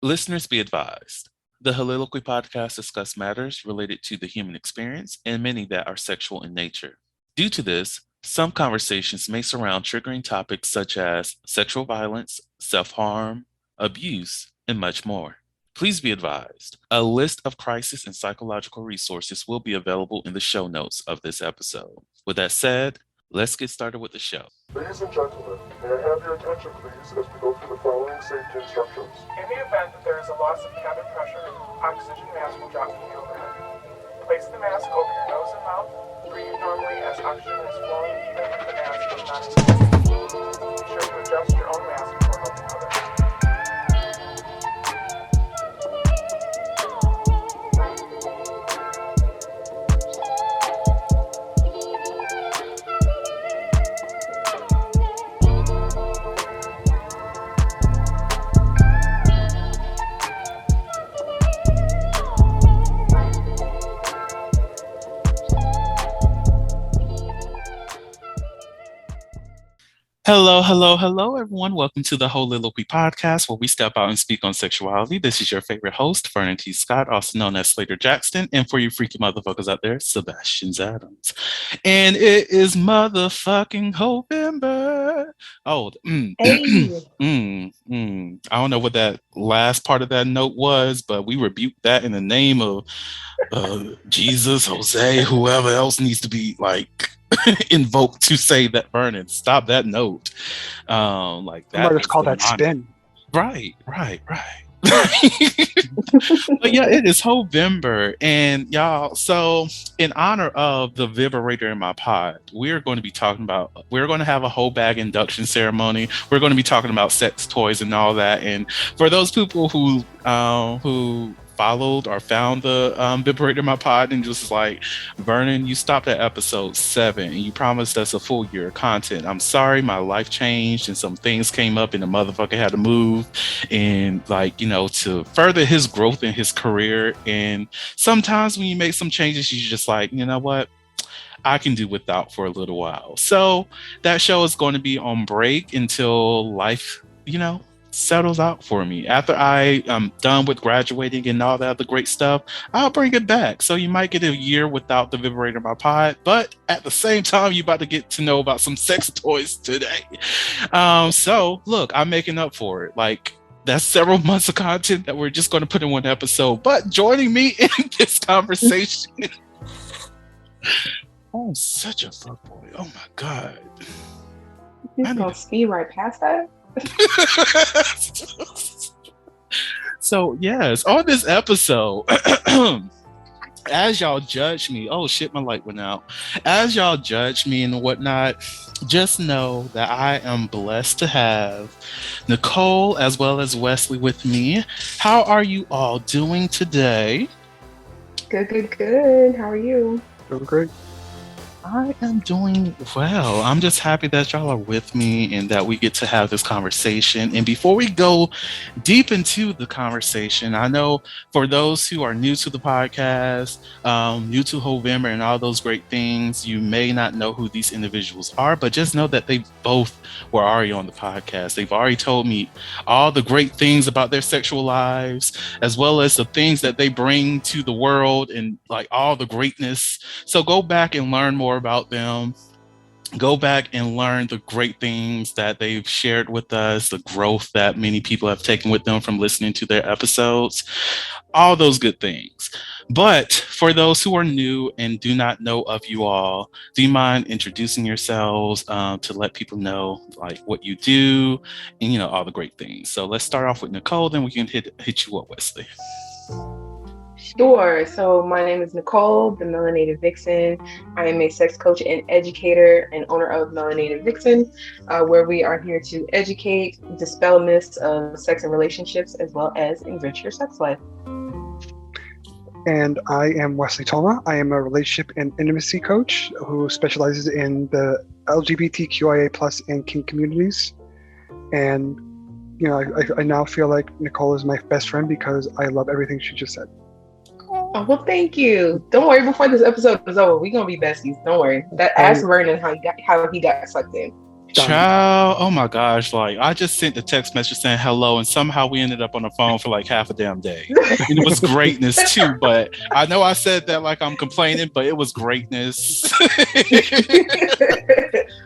Listeners be advised. The Soliloquy podcast discuss matters related to the human experience and many that are sexual in nature. Due to this, some conversations may surround triggering topics such as sexual violence, self harm, abuse, and much more. Please be advised, a list of crisis and psychological resources will be available in the show notes of this episode. With that said, let's get started with the show. Ladies and gentlemen, may I have your attention please as we go through the following safety instructions. In the event that there is a loss of cabin pressure, oxygen mask will drop from the overhead. Place the mask over your nose and mouth. Breathe normally as oxygen is flowing even if the mask is not inflated. Be sure to adjust your own mask before helping others. Hello, everyone. Welcome to the Soliloquy podcast, where we step out and speak on sexuality. This is your favorite host, Vernon T. Scott, also known as Slater Jackson, and for you freaky motherfuckers out there, Sebastian Adams. And it is motherfucking Heauxvember. Oh, I don't know what that last part of that note was, but we rebuke that in the name of Jesus, Jose, whoever else needs to be like invoked to say that. Vernon, stop that note. Like that. Let's call that spin. Right. But yeah, it is Heauxvember, and y'all. So, in honor of the vibrator in my pod, we're going to have a whole bag induction ceremony. We're going to be talking about sex toys and all that. And for those people who followed or found the vibrator in my pod and just like, Vernon, you stopped at episode 7 and you promised us a full year of content. I'm sorry, my life changed and some things came up and the motherfucker had to move and to further his growth in his career. And sometimes when you make some changes, you just like, you know what, I can do without for a little while. So that show is going to be on break until life, settles out for me. After I am done with graduating and all that other great stuff, I'll bring it back. So you might get a year without the vibrator in my pod, but at the same time, you're about to get to know about some sex toys today. So look, I'm making up for it. Like, that's several months of content that we're just going to put in one episode. But joining me in this conversation, oh, such a fuckboy. Oh my God. He's gonna speed right past that. So yes, on this episode, as y'all judge me, oh shit, my light went out. As y'all judge me and whatnot, just know that I am blessed to have Nicole as well as Wesley with me. How are you all doing today? Good. How are you? Doing great. I am doing well. I'm just happy that y'all are with me and that we get to have this conversation. And before we go deep into the conversation, I know for those who are new to the podcast, new to Heauxvember and all those great things, you may not know who these individuals are, but just know that they both were already on the podcast. They've already told me all the great things about their sexual lives, as well as the things that they bring to the world and like all the greatness. So go back and learn more about them. Go back and learn the great things that they've shared with us, the growth that many people have taken with them from listening to their episodes, all those good things. But for those who are new and do not know of you all, do you mind introducing yourselves to let people know like what you do and all the great things? So let's start off with Nicole, then we can hit you up, Wesley. Sure. So my name is Nicole, the Melanated Vixen. I am a sex coach and educator and owner of Melanated Vixen, where we are here to educate, dispel myths of sex and relationships, as well as enrich your sex life. And I am Wesley Toma. I am a relationship and intimacy coach who specializes in the LGBTQIA plus and kink communities. And I now feel like Nicole is my best friend because I love everything she just said. Oh, well, thank you. Don't worry. Before this episode is over, we're gonna be besties. Don't worry. Ask Vernon how he got sucked in. Child, oh my gosh, like I just sent a text message saying hello, and somehow we ended up on the phone for like half a damn day. And it was greatness too, but I know I said that like I'm complaining, but it was greatness.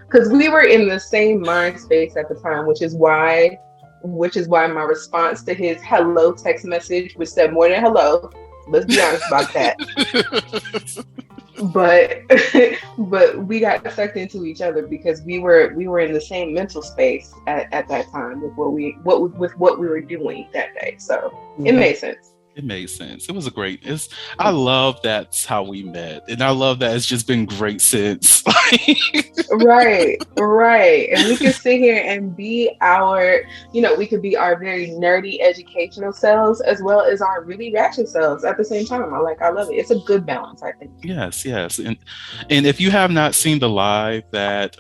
Because we were in the same mind space at the time, which is why my response to his hello text message, which said more than hello, let's be honest about that. But we got sucked into each other because we were in the same mental space at that time with what we were doing that day. So it made sense. It made sense. It was I love that's how we met. And I love that it's just been great since. Right. And we can sit here and be we could be our very nerdy educational selves as well as our really ratchet selves at the same time. I love it. It's a good balance, I think. Yes. And if you have not seen the live that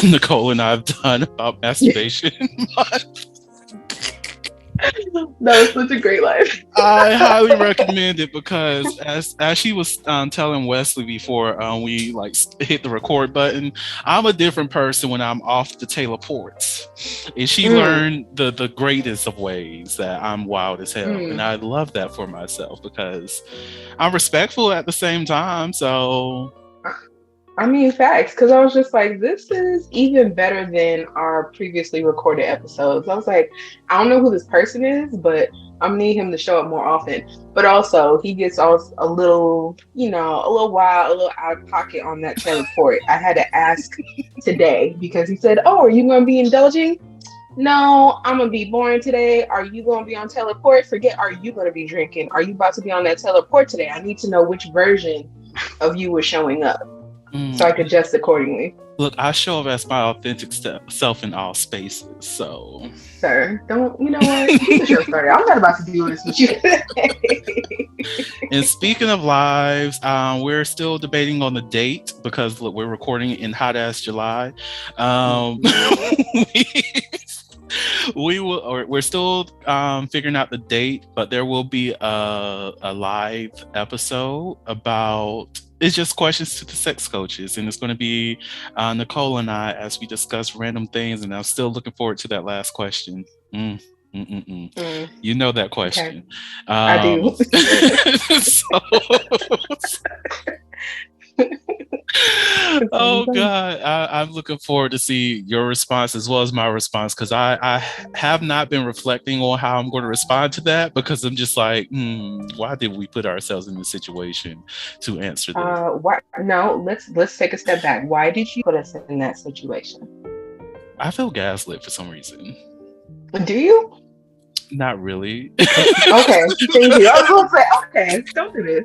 Nicole and I have done about masturbation month, that was such a great life. I highly recommend it because as she was telling Wesley before we like hit the record button, I'm a different person when I'm off the teleports, and she learned the greatest of ways that I'm wild as hell, and I love that for myself because I'm respectful at the same time. So I mean, facts, because I was just like, this is even better than our previously recorded episodes. I was like, I don't know who this person is, but I'm gonna need him to show up more often. But also, he gets all a little wild, a little out of pocket on that teleport. I had to ask today because he said, "Oh, are you gonna be indulging?" No, I'm gonna be boring today. Are you gonna be on teleport? Forget, are you gonna be drinking? Are you about to be on that teleport today? I need to know which version of you was showing up. So I could adjust accordingly. Look, I show up as my authentic self in all spaces, so... Sir, you know what? Get the show started. I'm not about to do this with you. And speaking of lives, we're still debating on the date because look, we're recording in hot-ass July. We're still figuring out the date, but there will be a live episode about... It's just questions to the sex coaches, and it's going to be Nicole and I as we discuss random things, and I'm still looking forward to that last question. You know that question. Okay. I do. Oh God, I'm looking forward to see your response as well as my response, because I have not been reflecting on how I'm going to respond to that, because I'm just like, why did we put ourselves in this situation to answer this? No, let's take a step back. Why did you put us in that situation? I feel gaslit for some reason. Do you? Not really. Okay, thank you. I was going to say, okay, don't do this.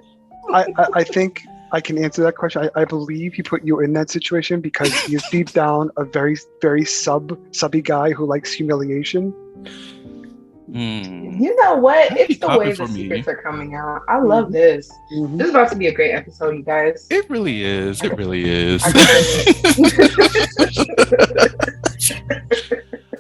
I think I can answer that question. I believe he put you in that situation because he is deep down a very, very subby guy who likes humiliation. You know what? It's the way the secrets are coming out. I love this. This is about to be a great episode, you guys. It really is. It really is.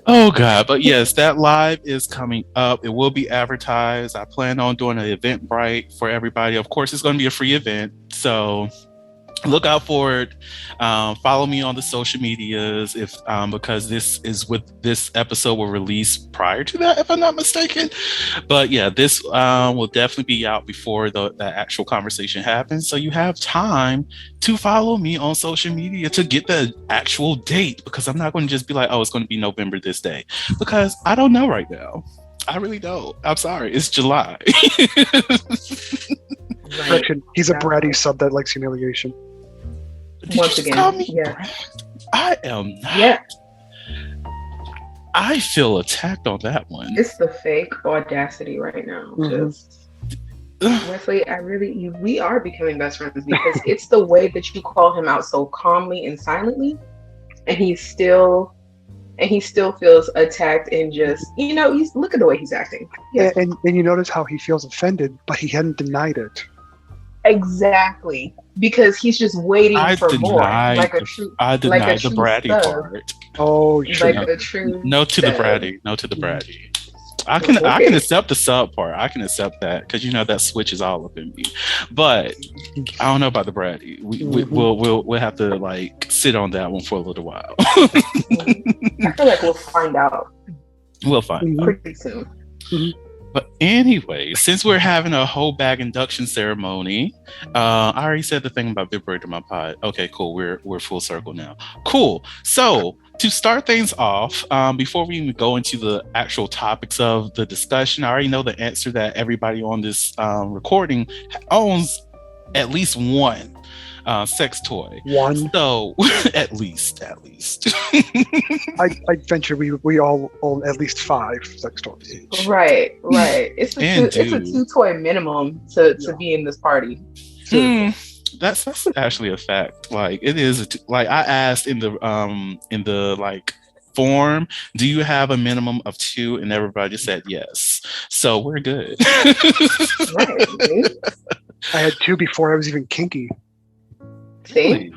Oh God, but yes, that live is coming up. It will be advertised. I plan on doing an Eventbrite for everybody. Of course, it's going to be a free event, so look out for it. Follow me on the social medias because this episode will release prior to that, if I'm not mistaken. But yeah, this will definitely be out before the actual conversation happens, so you have time to follow me on social media to get the actual date, because I'm not going to just be like, oh, it's going to be November this day, because I don't know right now. I really don't. I'm sorry. It's July. Correction. He's a bratty sub that likes humiliation. Once again, yeah. I am not. Yeah. I feel attacked on that one. It's the fake audacity right now. Wesley, we are becoming best friends because it's the way that you call him out so calmly and silently, and he still feels attacked and just, look at the way he's acting. Yes. And you notice how he feels offended, but he hadn't denied it. Exactly, because he's just waiting for more. I denied the bratty part. Oh, like a true. No to the bratty. No to the bratty. I can Okay. accept the sub part. I can accept that because that switches all up in me. But I don't know about the bratty. We'll have to like sit on that one for a little while. I feel like we'll find out We'll find. pretty soon. But anyway, since we're having a whole bag induction ceremony, I already said the thing about vibrator my pod. Okay, cool. We're full circle now. Cool. So to start things off, before we even go into the actual topics of the discussion, I already know the answer that everybody on this recording owns at least one sex toy. One. So at least. I venture we all own at least 5 sex toys. Right. It's And a 2-toy minimum to be in this party. That's actually a fact. Like it is like I asked in the like form, do you have a minimum of 2? And everybody said yes. So we're good. Right. I had 2 before I was even kinky. See?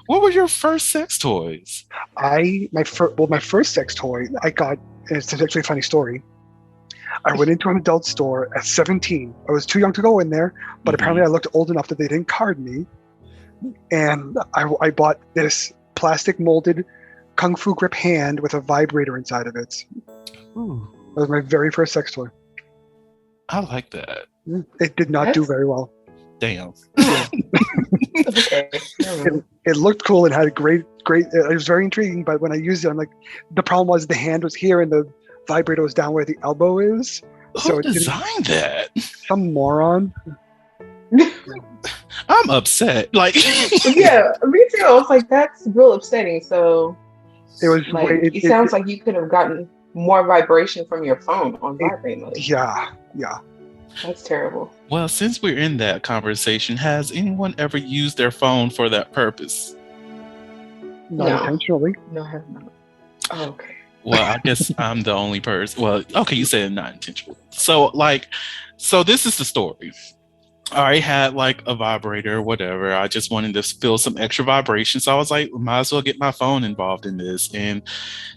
What were your first sex toys? My first sex toy I got, and it's actually a funny story. I went into an adult store at 17. I was too young to go in there, but apparently I looked old enough that they didn't card me. And I bought this plastic molded Kung Fu grip hand with a vibrator inside of it. Ooh, That was my very first sex toy. I like that. It did not do That's- very well. Damn. Okay. It looked cool and had a great. It was very intriguing, but when I used it, I'm like, the problem was the hand was here and the vibrator was down where the elbow is. Who it didn't- designed that? Some moron. I'm upset. Like Yeah, me too. I was like, that's real upsetting. So It was. like, it sounds like you could have gotten more vibration from your phone on vibrate mode. Yeah. That's terrible. Well, since we're in that conversation, has anyone ever used their phone for that purpose? Not No. intentionally. No, I have not. Oh, okay. Well, I guess I'm the only person. Well, okay, you said not intentional. So this is the story. I already had like a vibrator or whatever. I just wanted to feel some extra vibration. So I was like, might as well get my phone involved in this. And,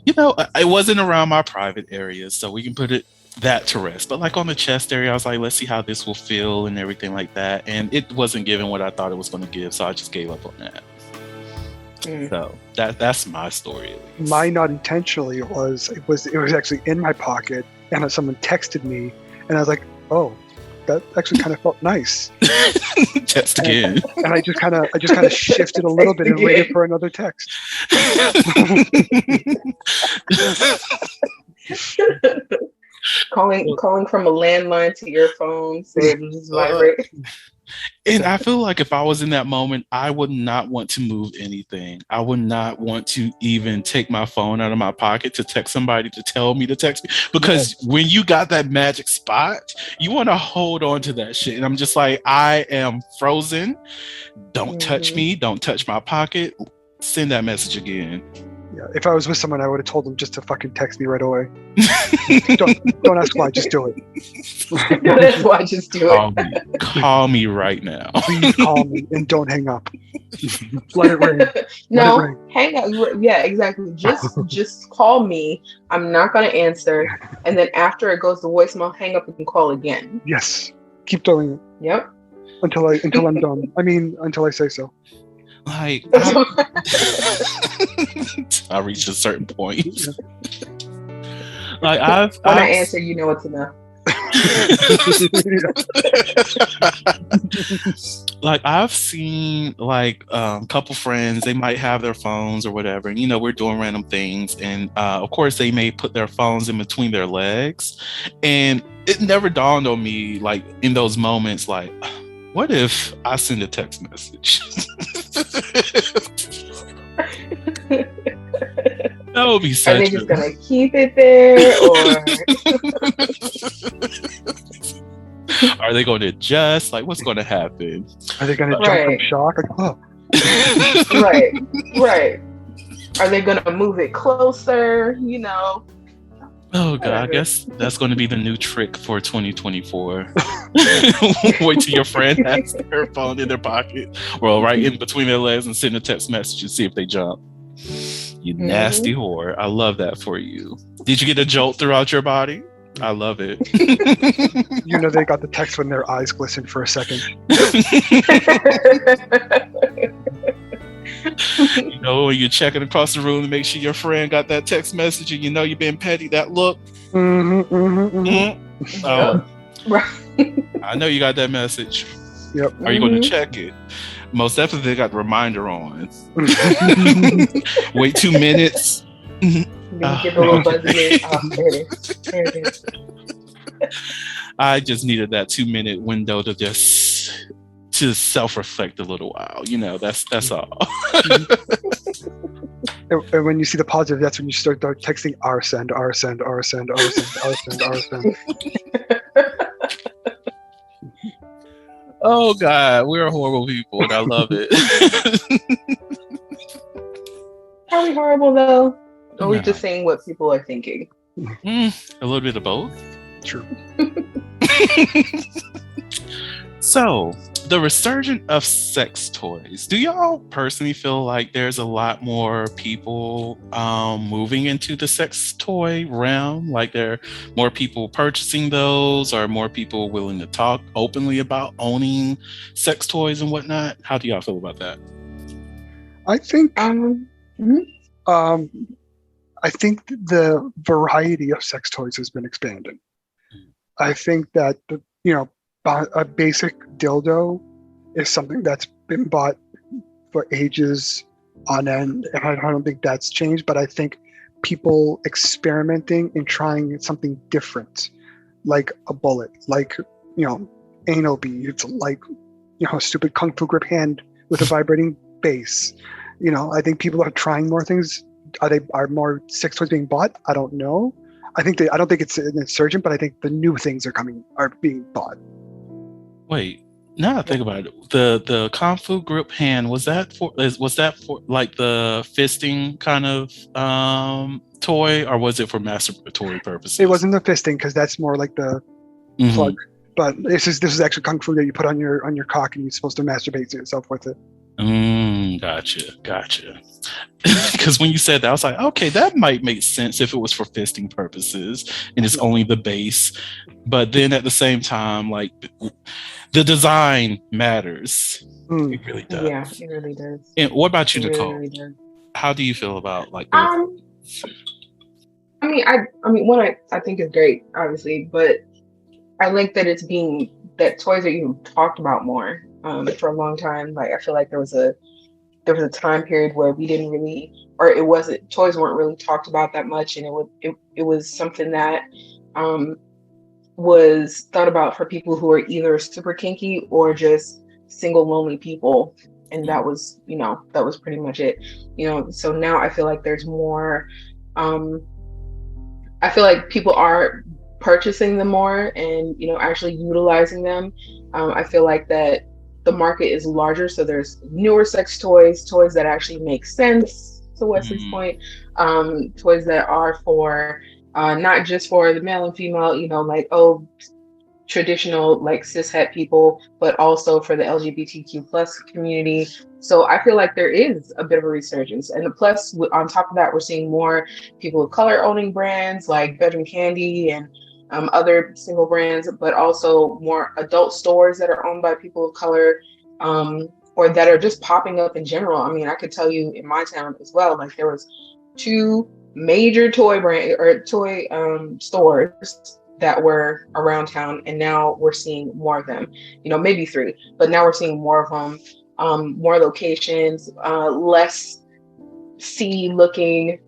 it wasn't around my private areas, so we can put that to rest. But like on the chest area, I was like, let's see how this will feel and everything like that. And it wasn't giving what I thought it was going to give. So I just gave up on that. So that's my story. At least. Mine, not intentionally, it was actually in my pocket, and someone texted me, and I was like, oh, that actually kind of felt nice. Text again. And I just kind of shifted a little bit and waited for another text. calling from a landline to your phone, so it just vibrate. And I feel like if I was in that moment, I would not want to move anything. I would not want to even take my phone out of my pocket to text somebody to tell me to text me. Because when you got that magic spot, you want to hold on to that shit. And I'm just like, I am frozen. Don't touch me. Don't touch my pocket. Send that message again. Yeah, if I was with someone, I would have told them just to fucking text me right away. don't ask why, just do it. That's why I just do it. Call me right now. Please call me and don't hang up. Let it ring. No, Let it ring. hang up. Yeah, exactly. Just call me. I'm not gonna answer, and then after it goes to voicemail, hang up and call again. Yes, keep doing it Yep. until I'm done. I mean, until I say so. Like, I reached a certain point. Like When I answer, you know it's enough. Like I've seen like couple friends, they might have their phones or whatever, and we're doing random things, and of course they may put their phones in between their legs, and it never dawned on me, like in those moments, like, what if I send a text message? That would be such. Are they just gonna keep it there, or are they going to adjust? Like, what's going to happen? Are they going to jump from shock? Like, oh. right? Are they gonna move it closer? Oh god, I guess that's going to be the new trick for 2024. Wait till your friend has their phone in their pocket, well, right in between their legs, and send a text message and see if they jump. You nasty whore. I love that for you. Did you get a jolt throughout your body? I love it. You know they got the text when their eyes glistened for a second. You know, when you're checking across the room to make sure your friend got that text message and you know you've been petty, that look. Oh, Right. I know you got that message. Yep. Are you going to check it? Most definitely, they got the reminder on. Wait 2 minutes. Then you get the little buzz again. Oh, there it is. There it is. I just needed that 2-minute window to self-reflect a little while. You know, that's all. And when you see the positive, that's when you start texting "Arsend, Arsend, Arsend, Arsend, Arsend, Arsend." Oh God, we're horrible people, and I love it. Are we horrible though? Or are we No. just saying what people are thinking? A little bit of both. True. So, the resurgence of sex toys. Do y'all personally feel like there's a lot more people moving into the sex toy realm? Like there are more people purchasing those, or more people willing to talk openly about owning sex toys and whatnot? How do y'all feel about that? I think mhm. I think the variety of sex toys has been expanding. I think that a basic dildo is something that's been bought for ages on end, and I don't think that's changed. But I think people experimenting and trying something different, like a bullet, like anal beads, like a stupid kung fu grip hand with a vibrating base. I think people are trying more things. Are more sex toys being bought? I don't know. I don't think it's an insurgent, but I think the new things are being bought. Wait, now I think about it, the kung fu grip hand, was that for like the fisting kind of toy, or was it for masturbatory purposes? It wasn't the fisting, because that's more like the plug. But this is actually kung fu that you put on your cock, and you're supposed to masturbate to yourself with it. Gotcha. Because when you said that, I was like, okay, that might make sense if it was for fisting purposes and it's only the base. But then at the same time, like the design matters. It really does. Yeah, it really does. And what about you, Nicole? Really does. How do you feel about like? I mean, I think is great, obviously, but I like that that toys are even talked about more. For a long time, like I feel like there was a time period where we didn't really, or toys weren't really talked about that much, and it was something that was thought about for people who are either super kinky or just single lonely people, and that was pretty much it. So now I feel like there's more. I feel like people are purchasing them more and actually utilizing them. I feel like that the market is larger, so there's newer sex toys that actually make sense, to Wesley's point, toys that are for not just for the male and female, like traditional like cishet people, but also for the LGBTQ plus community. So I feel like there is a bit of a resurgence, and plus on top of that, we're seeing more people of color owning brands like Bedroom Candy and other single brands, but also more adult stores that are owned by people of color, or that are just popping up in general. I mean, I could tell you in my town as well, like there was 2 major toy stores that were around town, and now we're seeing more of them. Maybe 3, but now we're seeing more of them, more locations, less seedy looking,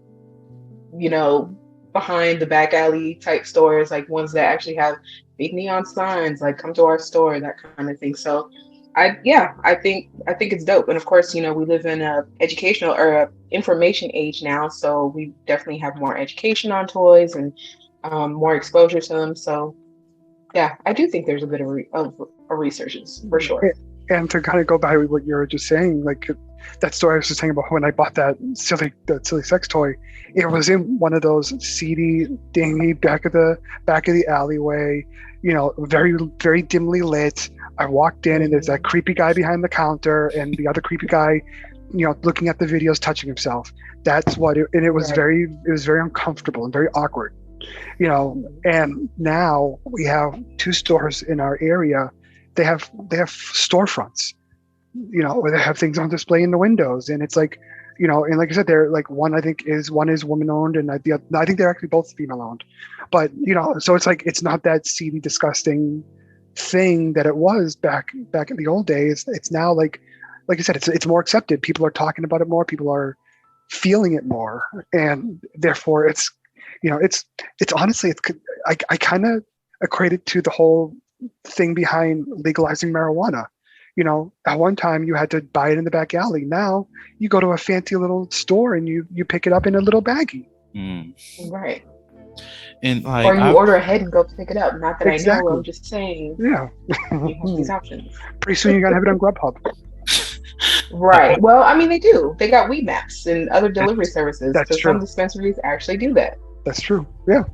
behind the back alley type stores, like ones that actually have big neon signs, like come to our store, that kind of thing. So I think it's dope. And of course, we live in a educational or a information age now, so we definitely have more education on toys and more exposure to them. So yeah, I do think there's a bit of a resurgence for sure. And to kind of go back with what you were just saying, like that story I was just saying about when I bought that silly sex toy, it was in one of those seedy, dingy back of the alleyway, very, very dimly lit. I walked in and there's that creepy guy behind the counter, and the other creepy guy looking at the videos, touching himself. That's what it, and it was Right. very uncomfortable and very awkward. And now we have 2 stores in our area. They have storefronts, where they have things on display in the windows, and it's like, and like I said, they're like one is woman owned, and I think they're actually both female owned, but so it's like it's not that seedy, disgusting thing that it was back in the old days. It's now like I said, it's more accepted. People are talking about it more. People are feeling it more, and therefore it's honestly I kind of equate it to the whole thing behind legalizing marijuana. At one time you had to buy it in the back alley. Now you go to a fancy little store and you pick it up in a little baggie. Right. And Or you order ahead and go pick it up. Not that I know. I'm just saying. Yeah. You have these options. Pretty soon you gotta have it on Grubhub. Right. Well, I mean, they do. They got Weed Maps and other delivery services. That's so true. Some dispensaries actually do that. That's true. Yeah.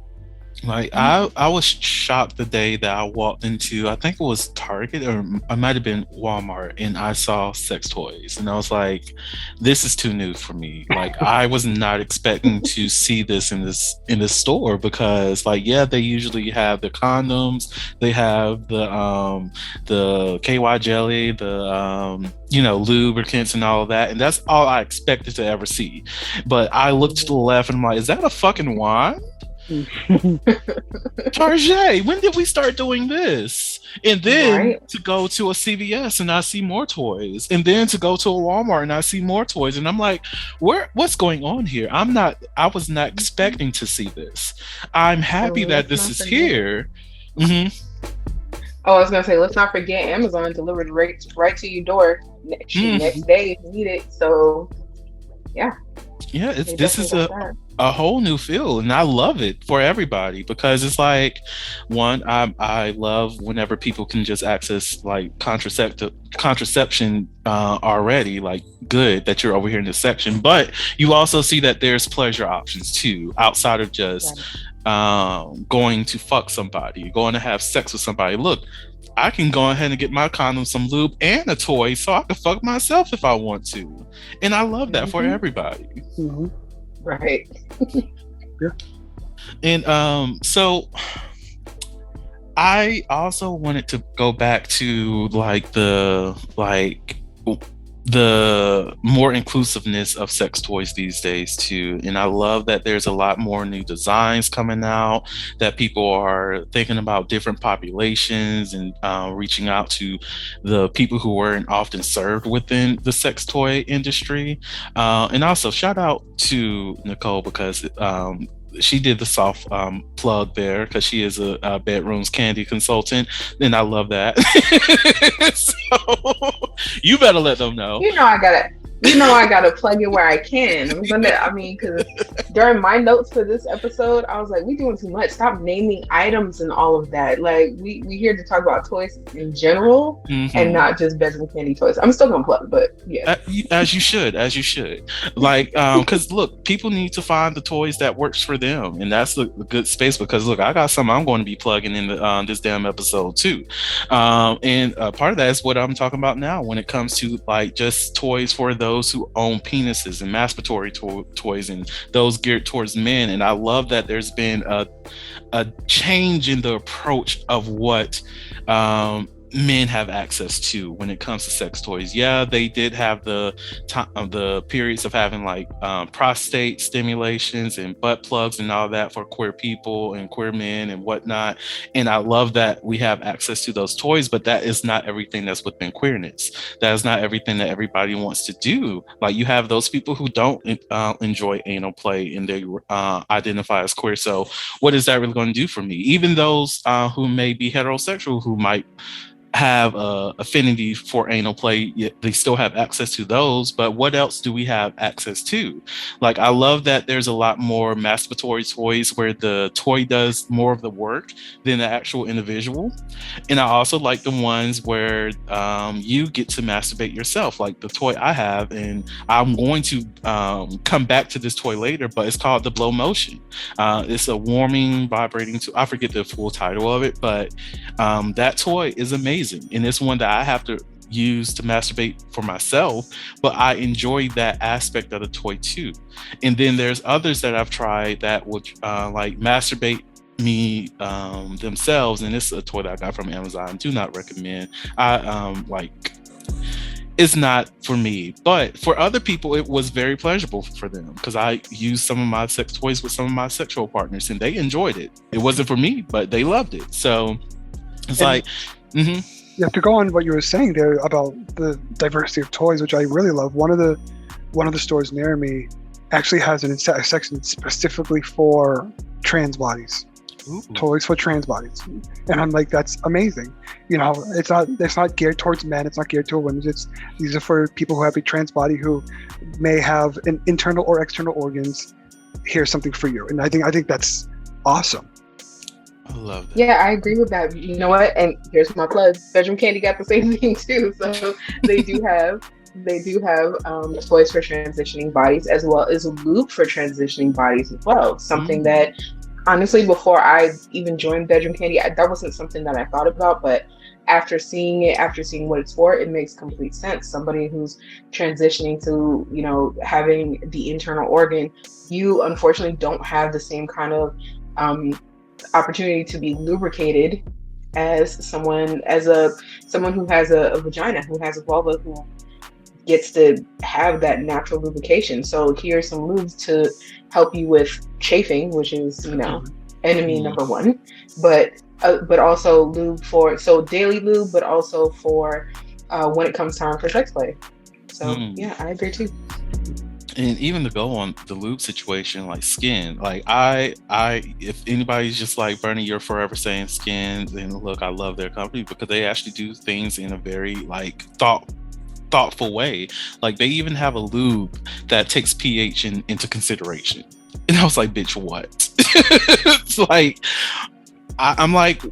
Like I was shocked the day that I walked into, I think it was Target or it might have been Walmart, and I saw sex toys, and I was like, this is too new for me. Like I was not expecting to see this in this store, because like, yeah, they usually have the condoms, they have the KY jelly, the lubricants and all of that, and that's all I expected to ever see. But I looked to the left and I'm like, is that a fucking wand? Tarjay, when did we start doing this? And then to go to a CVS and I see more toys, and then to go to a Walmart and I see more toys, and I'm like, what's going on here? I was not expecting to see this. I'm happy that this is here. Oh, I was gonna say, let's not forget Amazon delivered right to your door next day if you need it. So yeah, this is a whole new field, and I love it for everybody, because it's like, one, I love whenever people can just access like contraception already. Like, good that you're over here in this section, but you also see that there's pleasure options too, outside of just going to fuck somebody, going to have sex with somebody. Look, I can go ahead and get my condom, some lube, and a toy, so I can fuck myself if I want to. And I love that for everybody. Right. Yeah. And so I also wanted to go back to the more inclusiveness of sex toys these days too. And I love that there's a lot more new designs coming out, that people are thinking about different populations and reaching out to the people who weren't often served within the sex toy industry. And also shout out to Nicole, because she did the soft plug there, because she is a Bedrooms Candy consultant, and I love that. So you better let them know. I gotta plug it where I can. Because during my notes for this episode, I was like, we doing too much. Stop naming items and all of that. Like, we here to talk about toys in general, and not just bedroom candy toys. I'm still gonna plug, but yeah. As you should. Like, because look, people need to find the toys that works for them, and that's the good space. Because look, I got something I'm going to be plugging in this damn episode too, and part of that is what I'm talking about now when it comes to like just toys for those who own penises and masturbatory toys, and those geared towards men. And I love that there's been a change in the approach of what men have access to when it comes to sex toys. Yeah, they did have the periods of having like prostate stimulations and butt plugs and all that for queer people and queer men and whatnot. And I love that we have access to those toys, but that is not everything that's within queerness. That is not everything that everybody wants to do. Like, you have those people who don't enjoy anal play and they identify as queer. So what is that really going to do for me? Even those who may be heterosexual, who might have a affinity for anal play, yet they still have access to those. But what else do we have access to? Like, I love that there's a lot more masturbatory toys where the toy does more of the work than the actual individual. And I also like the ones where you get to masturbate yourself, like the toy I have, and I'm going to come back to this toy later, but it's called the Blow Motion. It's a warming, vibrating toy. I forget the full title of it, but that toy is amazing. And it's one that I have to use to masturbate for myself, but I enjoy that aspect of the toy too. And then there's others that I've tried that would like masturbate me themselves, and it's a toy that I got from Amazon. Do not recommend. I like it's not for me, but for other people it was very pleasurable for them because I used some of my sex toys with some of my sexual partners and they enjoyed it. It wasn't for me, but they loved it. So it's like you have to go on what you were saying there about the diversity of toys, which I really love. One of the stores near me actually has a section specifically for trans bodies. Ooh. Toys for trans bodies, and I'm like, that's amazing. You know, it's not geared towards men, it's not geared to women. These are for people who have a trans body who may have an internal or external organs. Here's something for you, and I think that's awesome. I love that. Yeah, I agree with that. You know what? And here's my plug. Bedroom Candy got the same thing too. So they do have toys for transitioning bodies as well as lube for transitioning bodies as well. Something that honestly, before I even joined Bedroom Candy, that wasn't something that I thought about, but after seeing what it's for, it makes complete sense. Somebody who's transitioning to, you know, having the internal organ, you unfortunately don't have the same kind of opportunity to be lubricated as someone who has a vagina, who has a vulva, who gets to have that natural lubrication. So here's some lubes to help you with chafing, which is, you know, enemy number one, but also lube for daily lube, but also for when it comes time for sex play. So yeah, I agree too. And even to go on the lube situation, like Skin, like I if anybody's just like, Bernie, you're forever saying Skin, then look, I love their company because they actually do things in a very like thoughtful way. Like they even have a lube that takes pH into consideration. And I was like, bitch, what? It's like I'm like,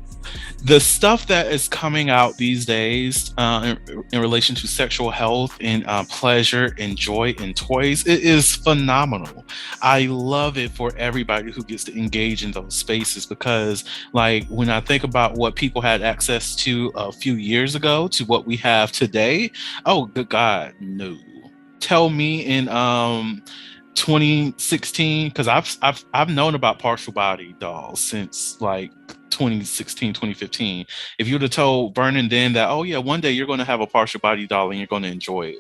the stuff that is coming out these days in relation to sexual health and pleasure and joy and toys, it is phenomenal. I love it for everybody who gets to engage in those spaces because, like, when I think about what people had access to a few years ago to what we have today, oh, good God, no. Tell me in 2016, because I've known about partial body dolls since like 2016, 2015. If you would have told Vernon then that, oh yeah, one day you're going to have a partial body doll and you're going to enjoy it,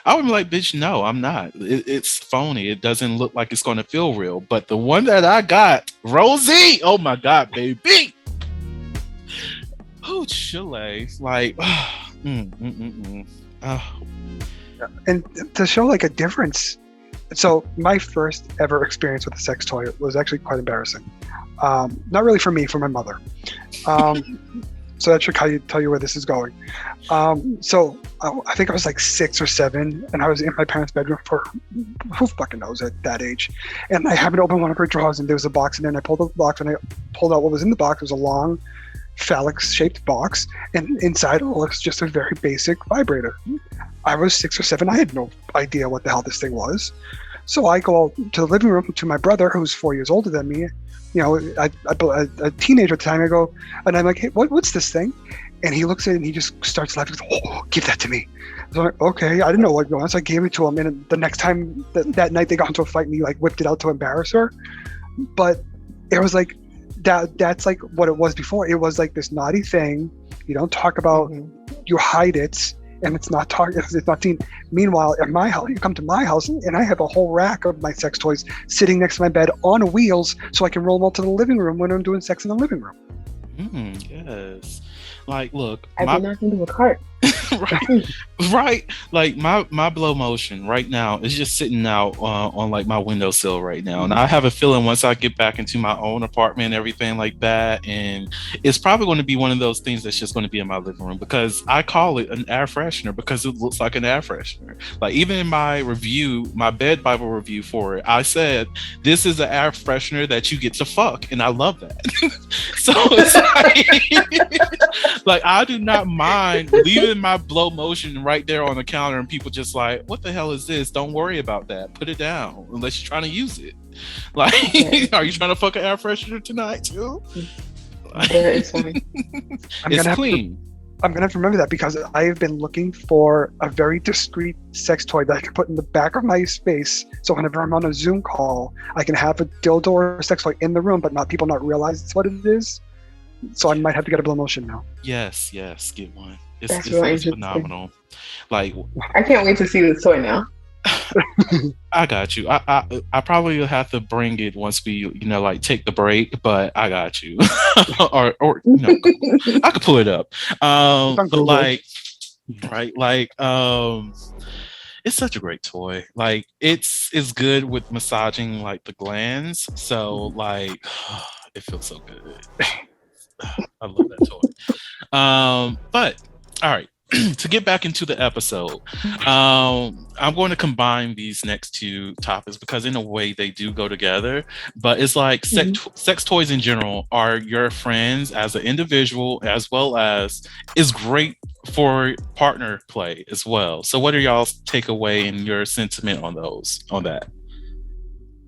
I would be like, bitch, no, I'm not. It's phony. It doesn't look like it's going to feel real. But the one that I got, Rosie, oh my God, baby. Oh, Chile. Like, And to show like a difference. So my first ever experience with a sex toy was actually quite embarrassing. Not really for me, for my mother. So that should tell you where this is going. So I think I was like 6 or 7, and I was in my parents' bedroom for who fucking knows at that age. And I happened to open one of her drawers, and there was a box in there. And I pulled out the box, and I pulled out what was in the box. It was a long, phallic-shaped box, and inside was just a very basic vibrator. I was 6 or 7. I had no idea what the hell this thing was. So I go out to the living room to my brother, who's 4 years older than me. You know, a teenager at the time. I go, and I'm like, hey, what's this thing? And he looks at it and he just starts laughing. He goes, oh, give that to me. So I'm like, okay, I didn't know what was going on. So I gave it to him. And the next time that night they got into a fight and he like whipped it out to embarrass her. But it was like, that's like what it was before. It was like this naughty thing. You don't talk about, you hide it. And it's not seen. Meanwhile, at my house, you come to my house, and I have a whole rack of my sex toys sitting next to my bed on wheels, so I can roll them out to the living room when I'm doing sex in the living room. Yes. Like, look, I did not into a cart. right. Like my blow motion right now is just sitting out on like my windowsill right now, and I have a feeling once I get back into my own apartment and everything like that, and it's probably going to be one of those things that's just going to be in my living room because I call it an air freshener because it looks like an air freshener. Like even in my review, my bed Bible review for it, I said this is an air freshener that you get to fuck, and I love that. So it's like I do not mind leaving my blow motion right there on the counter and people just like, what the hell is this? Don't worry about that. Put it down unless you're trying to use it. Like, are you trying to fuck an air freshener tonight too? It's fine. It's clean. I'm gonna have to remember that because I have been looking for a very discreet sex toy that I can put in the back of my space. So whenever I'm on a Zoom call, I can have a dildo or a sex toy in the room, but not people not realize it's what it is. So I might have to get a Blue Motion now. Yes, get one. That's really It's interesting. phenomenal. Like, I can't wait to see this toy now. I got you. I probably will have to bring it once we, like take the break, but I got you. or I could pull it up. But like, right, like, it's such a great toy. Like, it's good with massaging like the glands. So like, it feels so good. I love that toy. But all right. To get back into the episode, I'm going to combine these next two topics because in a way they do go together, but it's like sex toys in general are your friends as an individual, as well as is great for partner play as well. So what are y'all's takeaway and your sentiment on that?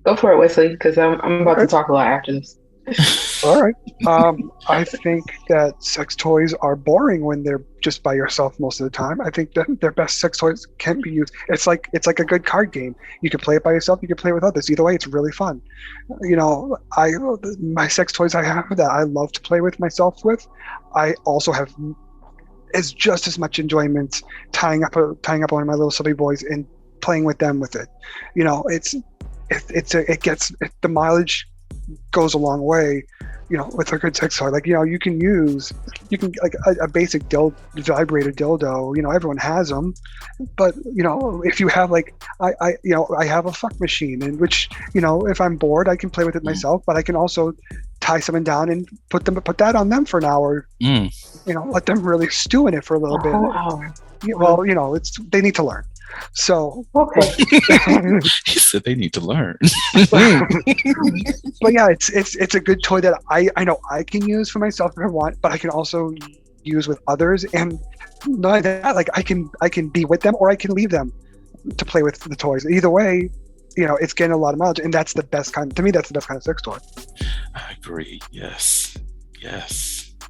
Go for it, Wesley, because I'm about to talk a lot after this. All right. I think that sex toys are boring when they're just by yourself most of the time. I think that their best sex toys can be used. It's like a good card game. You can play it by yourself. You can play it with others. Either way, it's really fun. My sex toys I have that I love to play with myself with. I also have is just as much enjoyment tying up one of my little silly boys and playing with them with it. The mileage goes a long way, with a good sex toy. Like, you can like a basic vibrator dildo, everyone has them, but if you have like, I have a fuck machine in which, if I'm bored, I can play with it myself, but I can also tie someone down and put that on them for an hour, let them really stew in it for a little bit. Well, they need to learn. So okay. He said they need to learn. But yeah, it's a good toy that I know I can use for myself if I want, but I can also use with others. And not only that, like I can be with them or I can leave them to play with the toys. Either way, it's getting a lot of mileage, and that's the best kind. To me, that's the best kind of sex toy. I agree. Yes.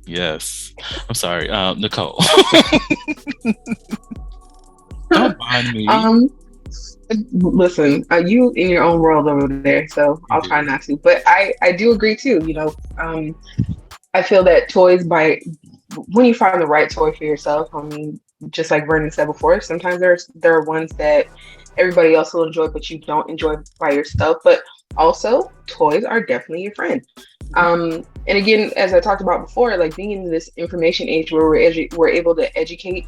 I'm sorry, Nicole. Don't mind me. Listen, you in your own world over there, so I'll try not to. But I do agree too. I feel that toys, when you find the right toy for yourself, I mean, just like Vernon said before, sometimes there are ones that everybody else will enjoy, but you don't enjoy by yourself. But also, toys are definitely your friend. And again, as I talked about before, like being in this information age where we're able to educate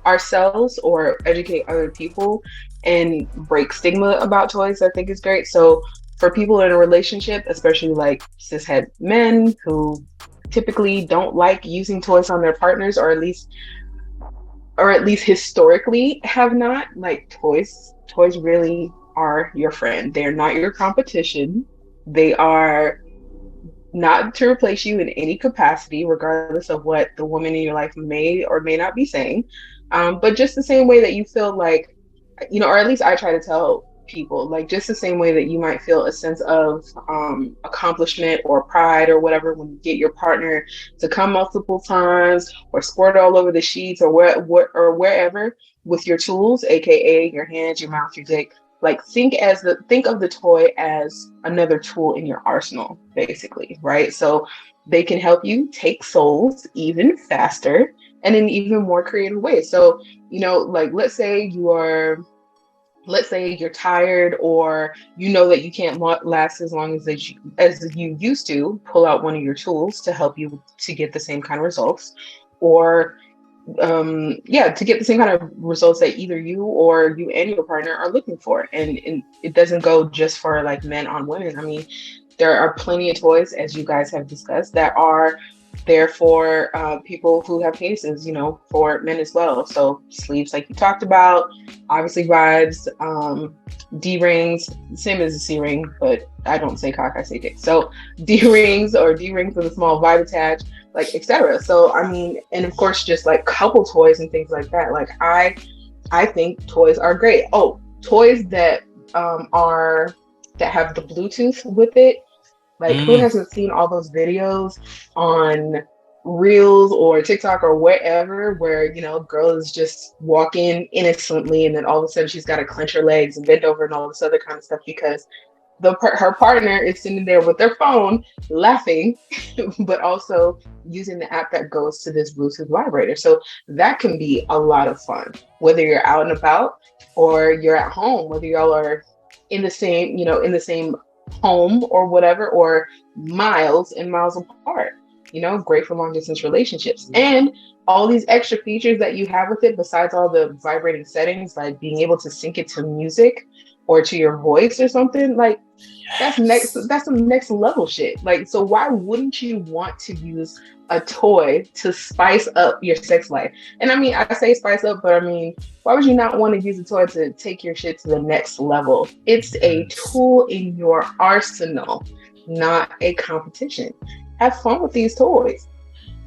ourselves or educate other people and break stigma about toys, I think is great. So for people in a relationship, especially like cishet men who typically don't like using toys on their partners, or at least historically have not, like toys really are your friend. They're not your competition. They are not to replace you in any capacity, regardless of what the woman in your life may or may not be saying. But just the same way that you feel like, or at least I try to tell people, like just the same way that you might feel a sense of accomplishment or pride or whatever when you get your partner to come multiple times or squirt all over the sheets or wherever with your tools, aka your hands, your mouth, your dick. Like think of the toy as another tool in your arsenal, basically, right? So they can help you take souls even faster and in even more creative ways. So, like let's say you're tired, or that you can't last as long as you used to. Pull out one of your tools to help you to get the same kind of results, or to get the same kind of results that either you or you and your partner are looking for. And it doesn't go just for like men on women. I mean, there are plenty of toys, as you guys have discussed, that are there for people who have penises, for men as well. So sleeves, like you talked about, obviously vibes, D-rings, same as a C-ring, but I don't say cock, I say dick. So D-rings with a small vibe attached, like etc. So I mean, and of course, just like couple toys and things like that. Like I think toys are great. Oh, toys that have the Bluetooth with it. Like who hasn't seen all those videos on Reels or TikTok or wherever, where a girl is just walking innocently, and then all of a sudden she's got to clench her legs and bend over and all this other kind of stuff because her partner is sitting there with their phone laughing, but also using the app that goes to this Bluetooth vibrator. So that can be a lot of fun, whether you're out and about or you're at home, whether y'all are in the same, in the same home or whatever, or miles and miles apart. Great for long distance relationships. And all these extra features that you have with it, besides all the vibrating settings, like being able to sync it to music or to your voice or something, like that's some next level shit. Like, so why wouldn't you want to use a toy to spice up your sex life? And I mean, I say spice up, but I mean, why would you not want to use a toy to take your shit to the next level? It's a tool in your arsenal, not a competition. Have fun with these toys.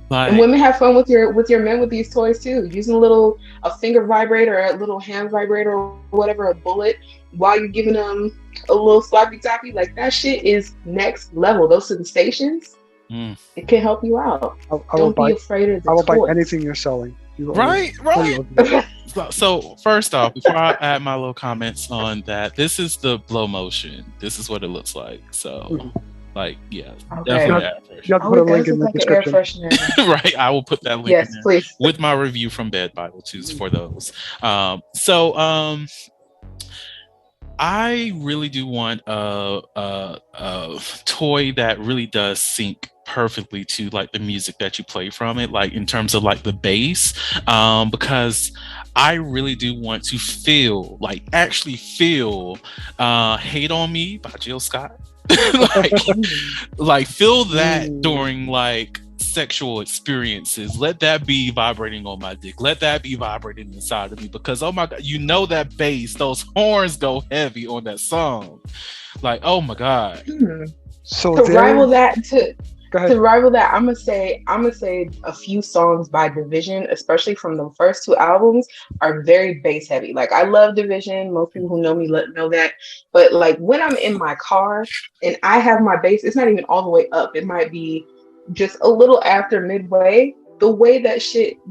And women, have fun with your men with these toys too. Using a finger vibrator, or a little hand vibrator, or whatever, a bullet, while you're giving them a little sloppy toppy. Like, that shit is next level. Those sensations, it can help you out. Don't be afraid of the I will toys. buy anything you're selling. Right. So first off, before I add my little comments on that, this is the blow motion. This is what it looks like. So. Like, yeah, definitely air freshener. You have to put a link in the description. Right, I will put that link in there please. with my review from Bed Bible too for those. I really do want a toy that really does sync perfectly to like the music that you play from it, like in terms of like the bass, because I really do want to actually feel Hate on Me by Jill Scott. like feel that during like sexual experiences. Let that be vibrating on my dick. Let that be vibrating inside of me, because oh my god, that bass, those horns go heavy on that song. Like, oh my god. So to rival that, I'm gonna say a few songs by Division, especially from the first two albums, are very bass heavy. Like, I love Division. Most people who know me know that. But like, when I'm in my car and I have my bass, it's not even all the way up. It might be just a little after midway. The way that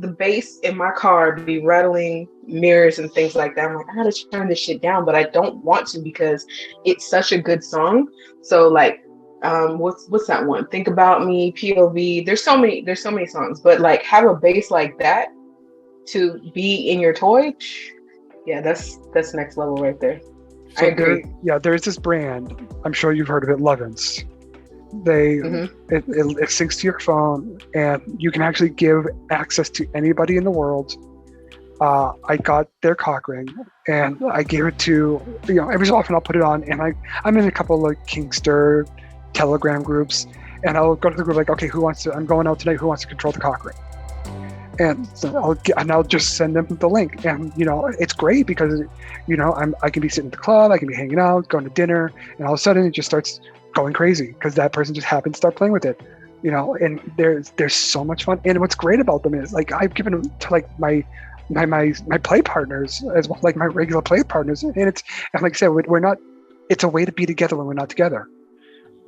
the bass in my car be rattling mirrors and things like that, I'm like, I gotta turn this shit down, but I don't want to because it's such a good song. So like, what's that one? Think About Me, POV. There's so many songs, but like, have a bass like that to be in your toy. Yeah, that's next level right there. So I agree. There's this brand. I'm sure you've heard of it, Lovin's. It syncs to your phone, and you can actually give access to anybody in the world. I got their cock ring, and I gave it to, every so often I'll put it on, and I'm in a couple of like Kinkster Telegram groups, and I'll go to the group like, okay, I'm going out tonight, who wants to control the cock ring? And so I'll just send them the link, and it's great because I can be sitting at the club, I can be hanging out, going to dinner, and all of a sudden it just starts going crazy because that person just happened to start playing with it, and there's so much fun. And what's great about them is like, I've given them to like my play partners as well, like my regular play partners, and like I said, we're not. It's a way to be together when we're not together.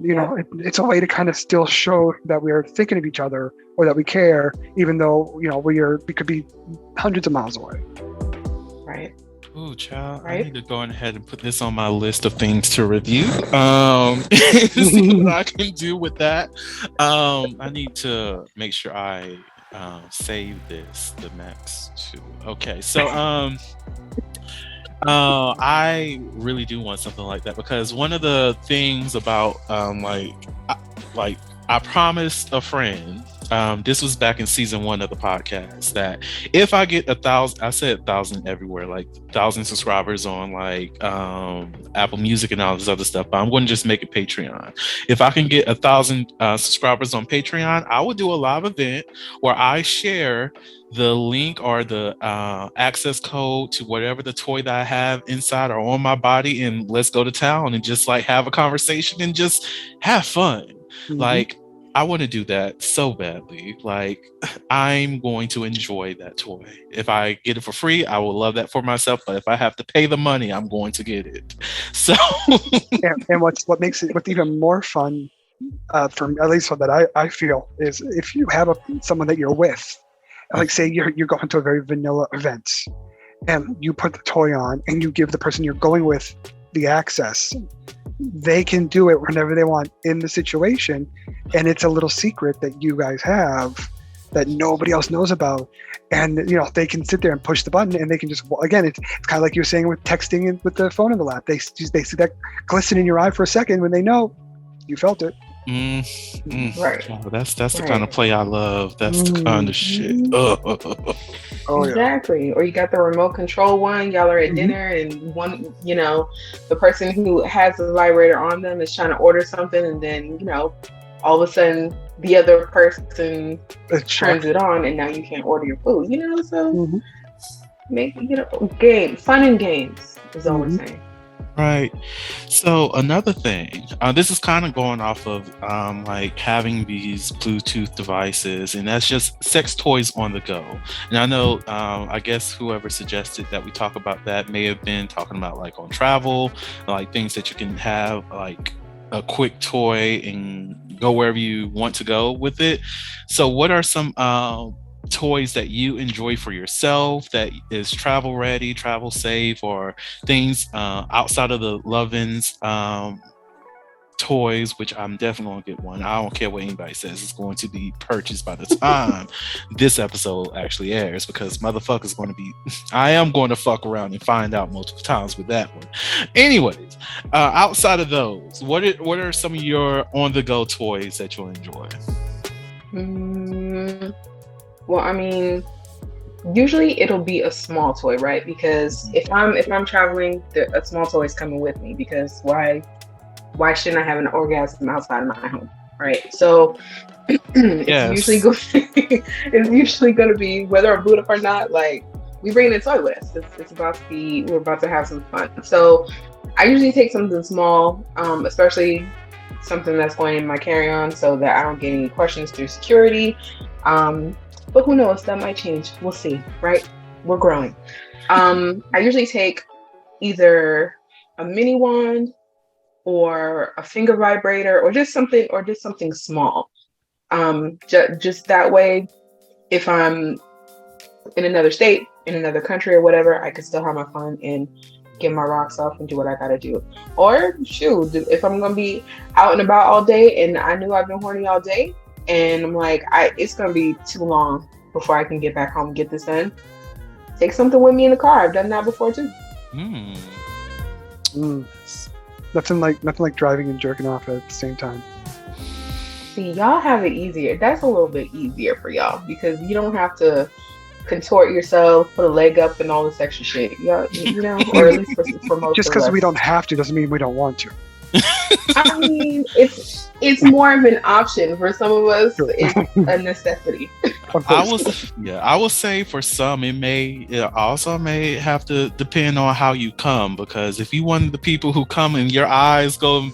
It's a way to kind of still show that we're thinking of each other or that we care, even though we could be hundreds of miles away. Right. Ooh, child, right? I need to go ahead and put this on my list of things to review. See what I can do with that. I need to make sure I save the next two. Okay, so I really do want something like that, because one of the things about I promised a friend, this was back in season 1 of the podcast, that if I get 1,000, I said 1,000 everywhere, like 1,000 subscribers on like Apple Music and all this other stuff, but I'm going to just make it Patreon. If I can get 1,000 subscribers on Patreon, I will do a live event where I share the link or the access code to whatever the toy that I have inside or on my body, and let's go to town and just like have a conversation and just have fun. Mm-hmm. Like, I want to do that so badly. Like, I'm going to enjoy that toy. If I get it for free, I will love that for myself. But if I have to pay the money, I'm going to get it. So, and what makes it even more fun for at least what that I feel is if you have someone that you're with, like say you're going to a very vanilla event, and you put the toy on and you give the person you're going with the access, they can do it whenever they want in the situation, and it's a little secret that you guys have that nobody else knows about, and they can sit there and push the button, and they can just, again, it's kind of like you were saying with texting and with the phone in the lap, they see that glisten in your eye for a second when they know you felt it. Right. Oh, that's the kind of play I love. That's the kind of shit. Oh, exactly. Yeah. Or you got the remote control one, y'all are at dinner, and one, the person who has the vibrator on them is trying to order something, and then all of a sudden the other person turns it on, and now you can't order your food. So make fun and games is all we're saying. Right. So another thing, this is kind of going off of like having these Bluetooth devices, and that's just sex toys on the go. And I know, I guess whoever suggested that we talk about that may have been talking about like on travel, like things that you can have like a quick toy and go wherever you want to go with it. So what are some toys that you enjoy for yourself that is travel ready, travel safe, or things outside of the Lovin's toys, which I'm definitely gonna get one. I don't care what anybody says, it's going to be purchased by the time this episode actually airs, because motherfuckers going to be, I am going to fuck around and find out multiple times with that one. Anyways, outside of those, what are some of your on-the-go toys that you'll enjoy? Well, I mean, usually it'll be a small toy, right? Because if I'm traveling, a small toy is coming with me, because why shouldn't I have an orgasm outside of my home, right? So it's usually going to be, whether I'm booed up or not, like, we bring the toy with us. We're about to have some fun. So I usually take something small, especially something that's going in my carry-on, so that I don't get any questions through security. But who knows, that might change. We'll see, right? We're growing. I usually take either a mini wand or a finger vibrator, or just something small. Just that way, if I'm in another state, in another country or whatever, I can still have my fun and get my rocks off and do what I gotta do. Or shoot, if I'm gonna be out and about all day and I knew I've been horny all day, and I'm like, it's gonna be too long before I can get back home and get this done, take something with me in the car. I've done that before too. Nothing like driving and jerking off at the same time. See, y'all have it easier. That's a little bit easier for y'all, because you don't have to contort yourself, put a leg up, and all this extra shit. Y'all, or at least for most. Just because we don't have to doesn't mean we don't want to. I mean, it's more of an option for some of us. It's a necessity. I will say for some, it also may have to depend on how you come, because if you one of the people who come and your eyes go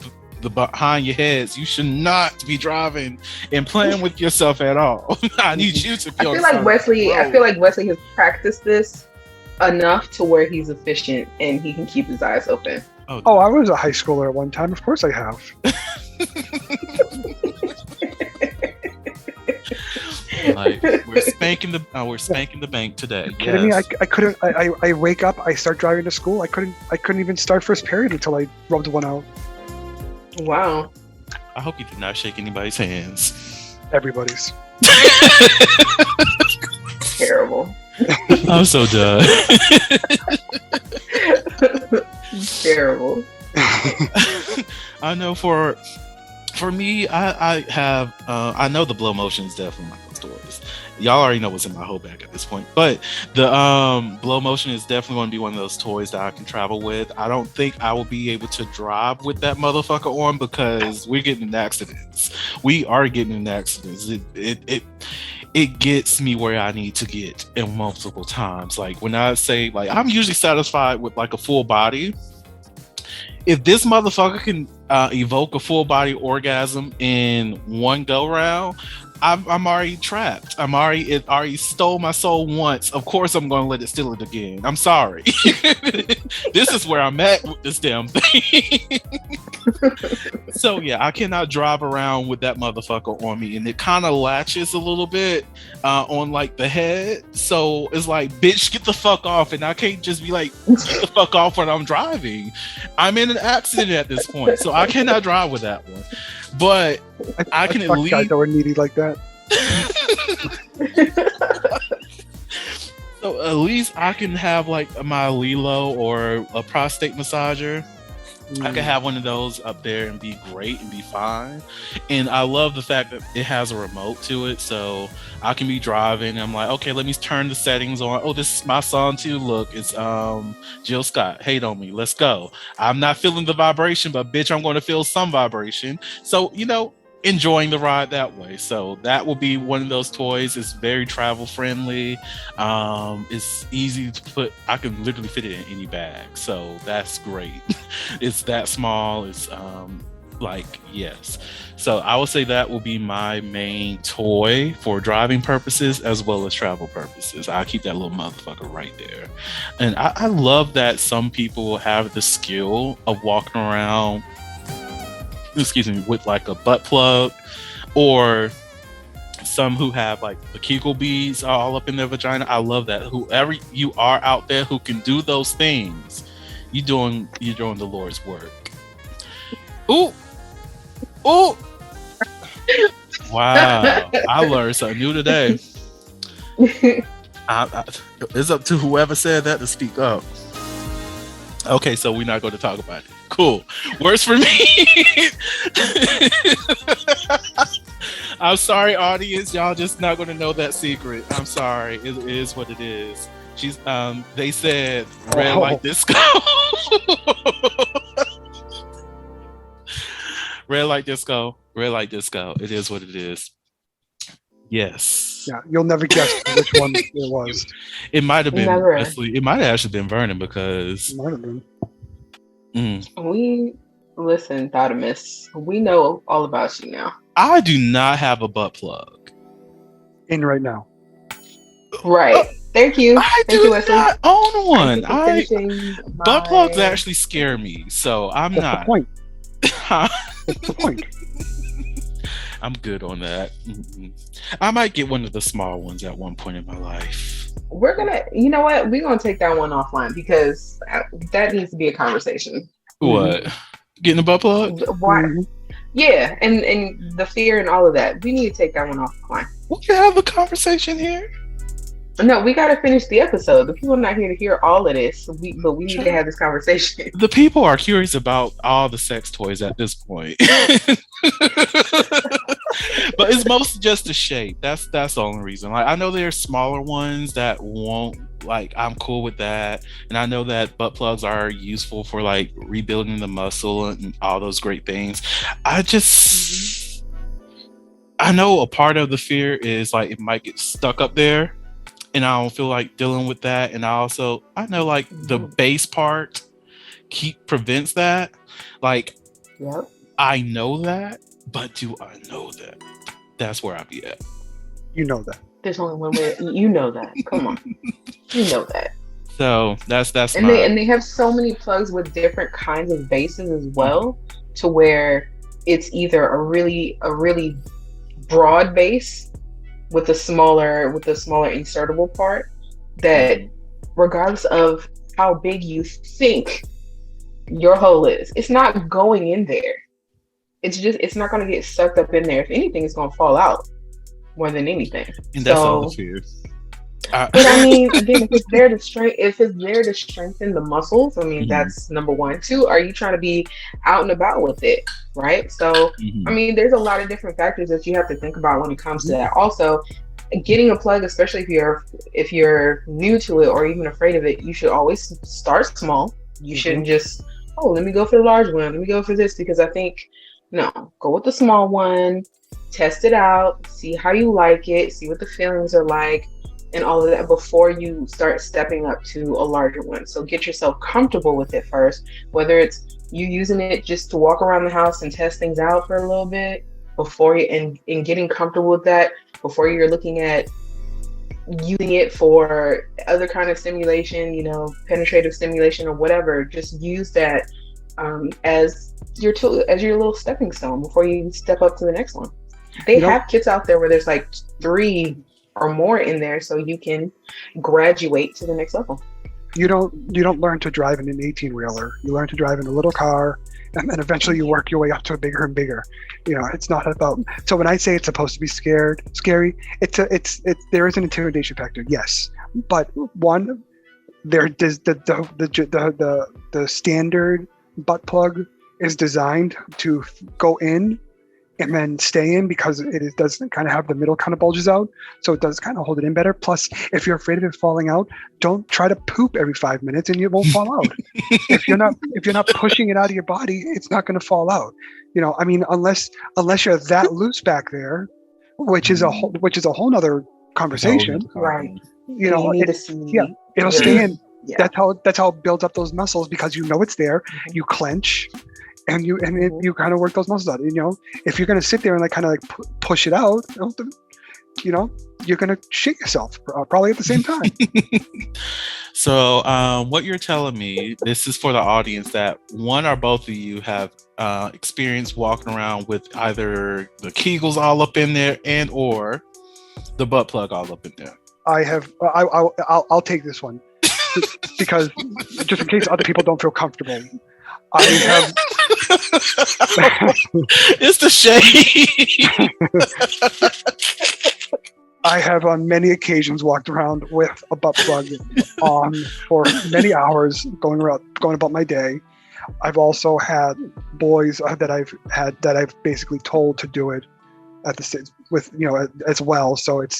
behind your heads, you should not be driving and playing with yourself at all. I need you to feel. I feel like Wesley has practiced this enough to where he's efficient and he can keep his eyes open. Oh, I was a high schooler at one time. Of course I have. Like, we're spanking the bank today. Kidding me? I couldn't. I wake up. I start driving to school. I couldn't even start first period until I rubbed one out. Wow. I hope you did not shake anybody's hands. Everybody's. Terrible. I'm so done. Terrible. I know for me, I have I know the blow motion is definitely my stories. Y'all already know what's in my whole bag at this point, but the blow motion is definitely going to be one of those toys that I can travel with. I don't think I will be able to drive with that motherfucker on, because we're getting in accidents. We are getting in accidents. It gets me where I need to get in multiple times. Like when I say, like, I'm usually satisfied with like a full body. If this motherfucker can evoke a full body orgasm in one go round, I'm already trapped. It already stole my soul once. Of course I'm going to let it steal it again. I'm sorry. This is where I'm at with this damn thing. So yeah, I cannot drive around with that motherfucker on me, and it kind of latches a little bit on like the head. So it's like, bitch, get the fuck off, and I can't just be like, get the fuck off when I'm driving. I'm in an accident at this point, so I cannot drive with that one. But I can at least guys that were needy like that. So at least I can have like my Lilo or a prostate massager. I can have one of those up there and be great and be fine. And I love the fact that it has a remote to it, so I can be driving and I'm like, okay, let me turn the settings on. Oh, this is my song too. Look, it's Jill Scott, Hate on Me. Let's go. I'm not feeling the vibration, but bitch, I'm going to feel some vibration. So, enjoying the ride that way. So that will be one of those toys. It's very travel friendly. It's easy to put. I can literally fit it in any bag, so that's great. It's that small. It's yes. So I would say that will be my main toy for driving purposes as well as travel purposes. I'll keep that little motherfucker right there. And I love that some people have the skill of walking around, with like a butt plug, or some who have like the Kegel beads all up in their vagina. I love that. Whoever you are out there who can do those things, you're doing the Lord's work. Ooh. Wow. I learned something new today. It's up to whoever said that to speak up. Okay, so we're not going to talk about it. Cool. Worse for me. I'm sorry, audience. Y'all just not going to know that secret. I'm sorry. It is what it is. They said red light disco. Red light disco. Red light disco. It is what it is. Yes. Yeah, you'll never guess which one it was. It might have been. Never. It might have actually been Vernon because. It might have been. We listen, Thotimus. We know all about you now. I do not have a butt plug. In right now. Right. Thank you. I Thank do you, Wesley. not own one. Thank you for finishing Butt my- plugs actually scare me, so I'm That's not. the point. That's the point. I'm good on that. I might get one of the small ones at one point in my life. We're gonna, you know what? We're gonna take that one offline because that needs to be a conversation. What? Getting a butt plug? Why? Mhm. Yeah, and the fear and all of that. We need to take that one offline. We can have a conversation here. No, we gotta finish the episode. The people are not here to hear all of this. But we need to have this conversation. The people are curious about all the sex toys at this point. But it's mostly just the shape. That's the only reason. Like, I know there are smaller ones that won't, like, I'm cool with that. And I know that butt plugs are useful for like rebuilding the muscle and all those great things. I know a part of the fear is like it might get stuck up there. And I don't feel like dealing with that. And I know like the base part prevents that. Like, Yep. I know that, but do I know that? That's where I be at. You know that. There's only one way. You know that. Come on. You know that. So that's And they have so many plugs with different kinds of bases as well, to where it's either a really broad base with a smaller insertable part that, regardless of how big you think your hole is, it's not going in there. It's not going to get sucked up in there. If anything, it's going to fall out more than anything. And that's all the fear. But I mean, again, if it's there to strengthen the muscles, I mean, that's number one. Two, are you trying to be out and about with it, right? So, I mean, there's a lot of different factors that you have to think about when it comes to that. Also, getting a plug, especially if you're new to it or even afraid of it, you should always start small. You shouldn't just, let me go for the large one. Let me go for this, because I think, no, go with the small one, test it out, see how you like it, see what the feelings are like, and all of that before you start stepping up to a larger one. So get yourself comfortable with it first, whether it's you using it just to walk around the house and test things out for a little bit before you, and getting comfortable with that before you're looking at using it for other kind of stimulation, penetrative stimulation or whatever. Just use that as your tool, as your little stepping stone before you step up to the next one. They You know- have kits out there where there's like 3 or more in there, so you can graduate to the next level. You don't learn to drive in an 18-wheeler. You learn to drive in a little car, and then eventually you work your way up to a bigger and bigger. It's not about. So when I say it's supposed to be scary, there is an intimidation factor, yes, but one, there does the standard butt plug is designed to go in and then stay in because it does kind of have the middle kind of bulges out, so it does kind of hold it in better. Plus, if you're afraid of it falling out, don't try to poop every 5 minutes and it won't fall out. if you're not pushing it out of your body, it's not going to fall out. Unless you're that loose back there, which is a whole nother conversation. Right. It'll stay in. Yeah. That's how it builds up those muscles because it's there. You clench. And you kind of work those muscles out. If you're going to sit there and push it out, you're going to shit yourself probably at the same time. So what you're telling me, this is for the audience, that one or both of you have experience walking around with either the Kegels all up in there and or the butt plug all up in there. I have. I'll take this one because just in case other people don't feel comfortable. I have. It's the shade. I have on many occasions walked around with a butt plug on for many hours, going about my day. I've also had boys that I've basically told to do it at the stage with as well. So it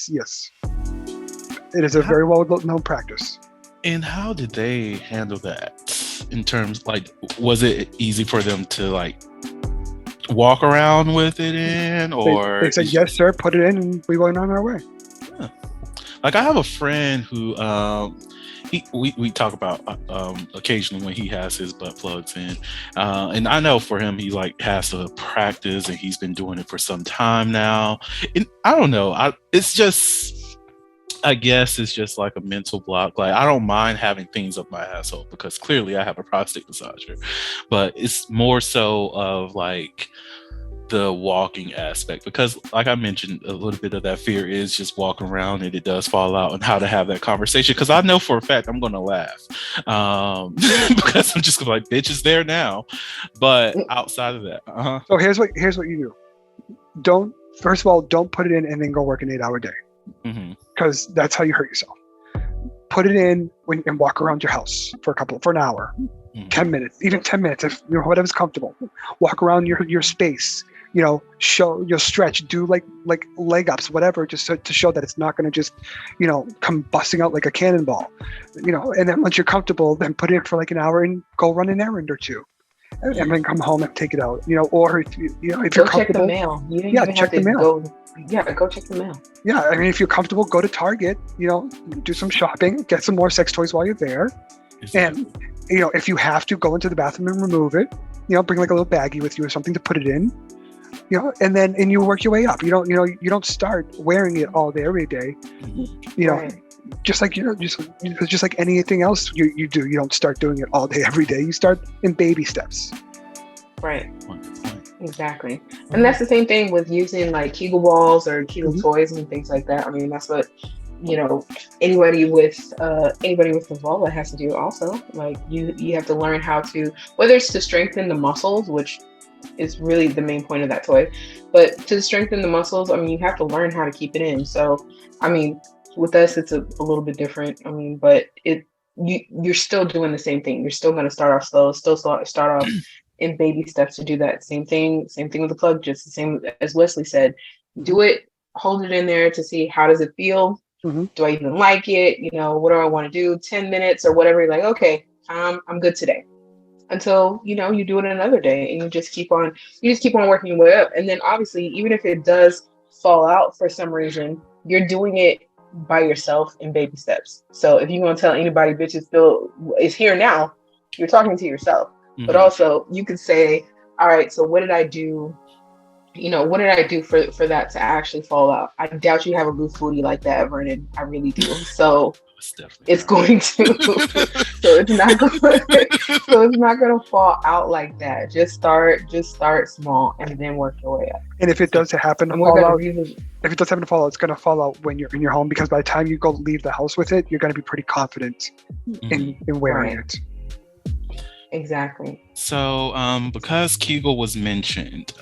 is a very well known practice. And how did they handle that? In terms, was it easy for them to walk around with it in, or they said yes sir, put it in, and we went on our way. Yeah. I have a friend who we talk about occasionally when he has his butt plugs in, and I know for him he has to practice, and he's been doing it for some time now. And I don't know, I guess it's just a mental block. I don't mind having things up my asshole because clearly I have a prostate massager, but it's more so of the walking aspect, because I mentioned, a little bit of that fear is just walking around and it does fall out, and how to have that conversation, because I know for a fact I'm going to laugh because I'm just going to bitch is there now. But outside of that, So here's what you do. First of all, don't put it in and then go work an 8-hour day. Because that's how you hurt yourself. Put it in and walk around your house for an hour, 10 minutes, even 10 minutes, if whatever's comfortable. Walk around your space. Show you'll stretch, do leg ups, whatever, just to show that it's not going to just come busting out like a cannonball. And then once you're comfortable, then put it in for an hour and go run an errand or two. And then come home and take it out, or if you're go comfortable, check the mail. You don't even check have the to mail. Go check the mail. Yeah, I mean, if you're comfortable, go to Target. Do some shopping, get some more sex toys while you're there, and if you have to, go into the bathroom and remove it. Bring a little baggie with you or something to put it in. And you work your way up. You don't start wearing it all day every day. Right. Just like anything else you do, you don't start doing it all day every day. You start in baby steps. Right. Exactly. And that's the same thing with using Kegel balls or Kegel toys and things like that. I mean, that's what anybody with a vulva has to do also. You have to learn how to, whether it's to strengthen the muscles, which is really the main point of that toy, but to strengthen the muscles, I mean, you have to learn how to keep it in. So, I mean, with us, it's a little bit different. I mean, but you're still doing the same thing. You're still going to start off slow, start off in baby steps to do that same thing with the plug, just the same as Wesley said. Do it, hold it in there to see how does it feel. Do I even like it? What do I want to do? 10 minutes or whatever. You're like, okay, I'm good today. Until you do it another day, and you just keep on working your way up. And then obviously, even if it does fall out for some reason, you're doing it by yourself in baby steps. So if you're gonna tell anybody, bitch, it's here now, you're talking to yourself. But also you could say, all right, so what did I do? What did I do for that to actually fall out? I doubt you have a loose booty like that, Vernon. I really do. So it's definitely It's going to. So it's not going to fall out like that. Just start small and then work your way up. And if it does happen to And we're fall going to out, revisit. if it does happen to fall out, it's going to fall out when you're in your home, because by the time you go leave the house with it, you're going to be pretty confident in wearing Right. it. Exactly. So, because Kegel was mentioned,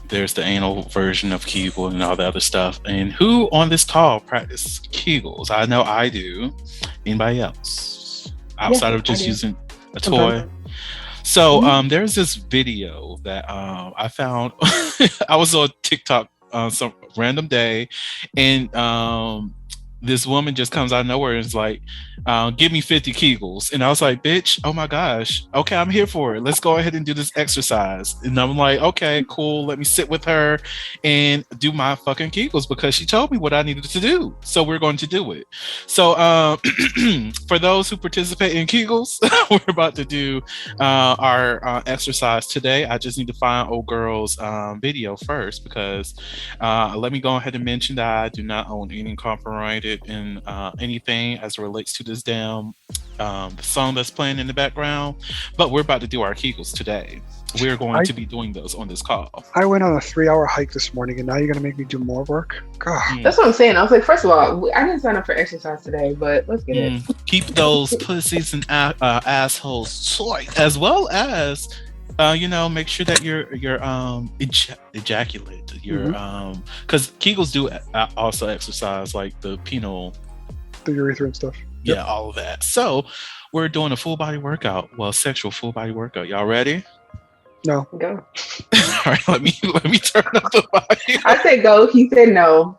there's the anal version of Kegel and all the other stuff. And who on this call practice Kegels? I know I do. Anybody else outside of just using a toy? So, there's this video that I found. I was on TikTok some random day, and this woman just comes out of nowhere and is like, give me 50 Kegels. And I was like, bitch, oh my gosh. Okay, I'm here for it. Let's go ahead and do this exercise. And I'm like, okay, cool. Let me sit with her and do my fucking Kegels because she told me what I needed to do. So we're going to do it. So for those who participate in Kegels, we're about to do our exercise today. I just need to find old girl's video first because let me go ahead and mention that I do not own any copyrighted in anything as it relates to this damn song that's playing in the background, but we're about to do our Kegels today. We're going to be doing those on this call. I went on a 3-hour hike this morning, and now you're going to make me do more work? God. That's what I'm saying. I was like, first of all, I didn't sign up for exercise today, but let's get it. Keep those pussies and assholes tight, as well as make sure that you're ejaculate. Because Kegels do also exercise like the penile, The urethra and stuff. Yeah, all of that. So we're doing a full body workout. Well, sexual full body workout. Y'all ready? No. Go. All right, let me turn up the volume. I said go. He said no.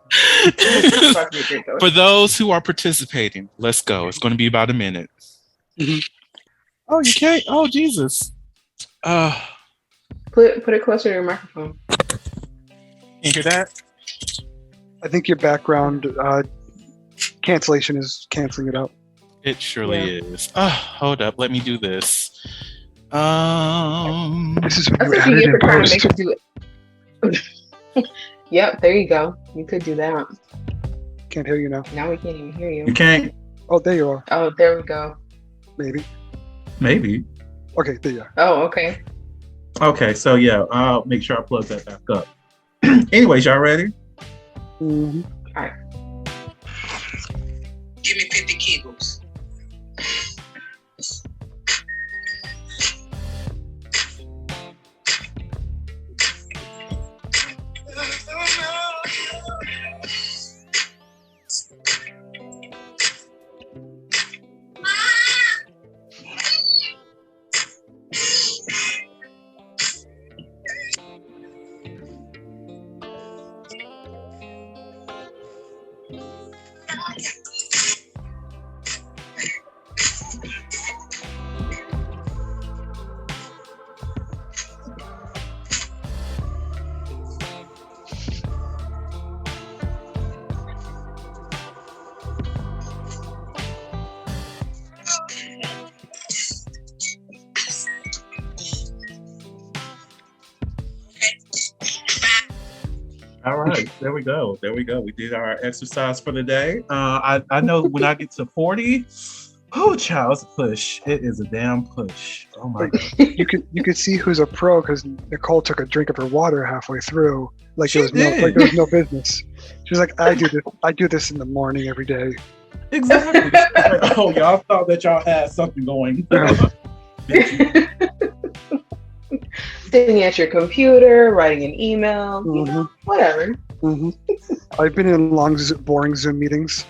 For those who are participating, let's go. It's going to be about a minute. Oh, you can't. Oh, Jesus. Put it closer to your microphone. You hear that? I think your background cancellation is canceling it out. It surely is. Hold up. Let me do this. This is when That's you what added you get in for trying to post. make it do it. Yep, there you go. You could do that. Can't hear you now. Now we can't even hear you. You can't. Oh, there you are. Oh, there we go. Maybe. Okay, there you are. Oh, okay. Okay, so yeah, I'll make sure I plug that back up. Anyways, y'all ready? Mm-hmm. All right. Give me 50 Kegels. All right, there we go. We did our exercise for the day. I know when I get to 40, oh, child, it's a push. It is a damn push. Oh my god. You could see who's a pro because Nicole took a drink of her water halfway through, like there was no business. She was like, I do this in the morning every day. Exactly. Like, oh, y'all thought that y'all had something going. Sitting at your computer, writing an email, whatever. I've been in long, boring Zoom meetings.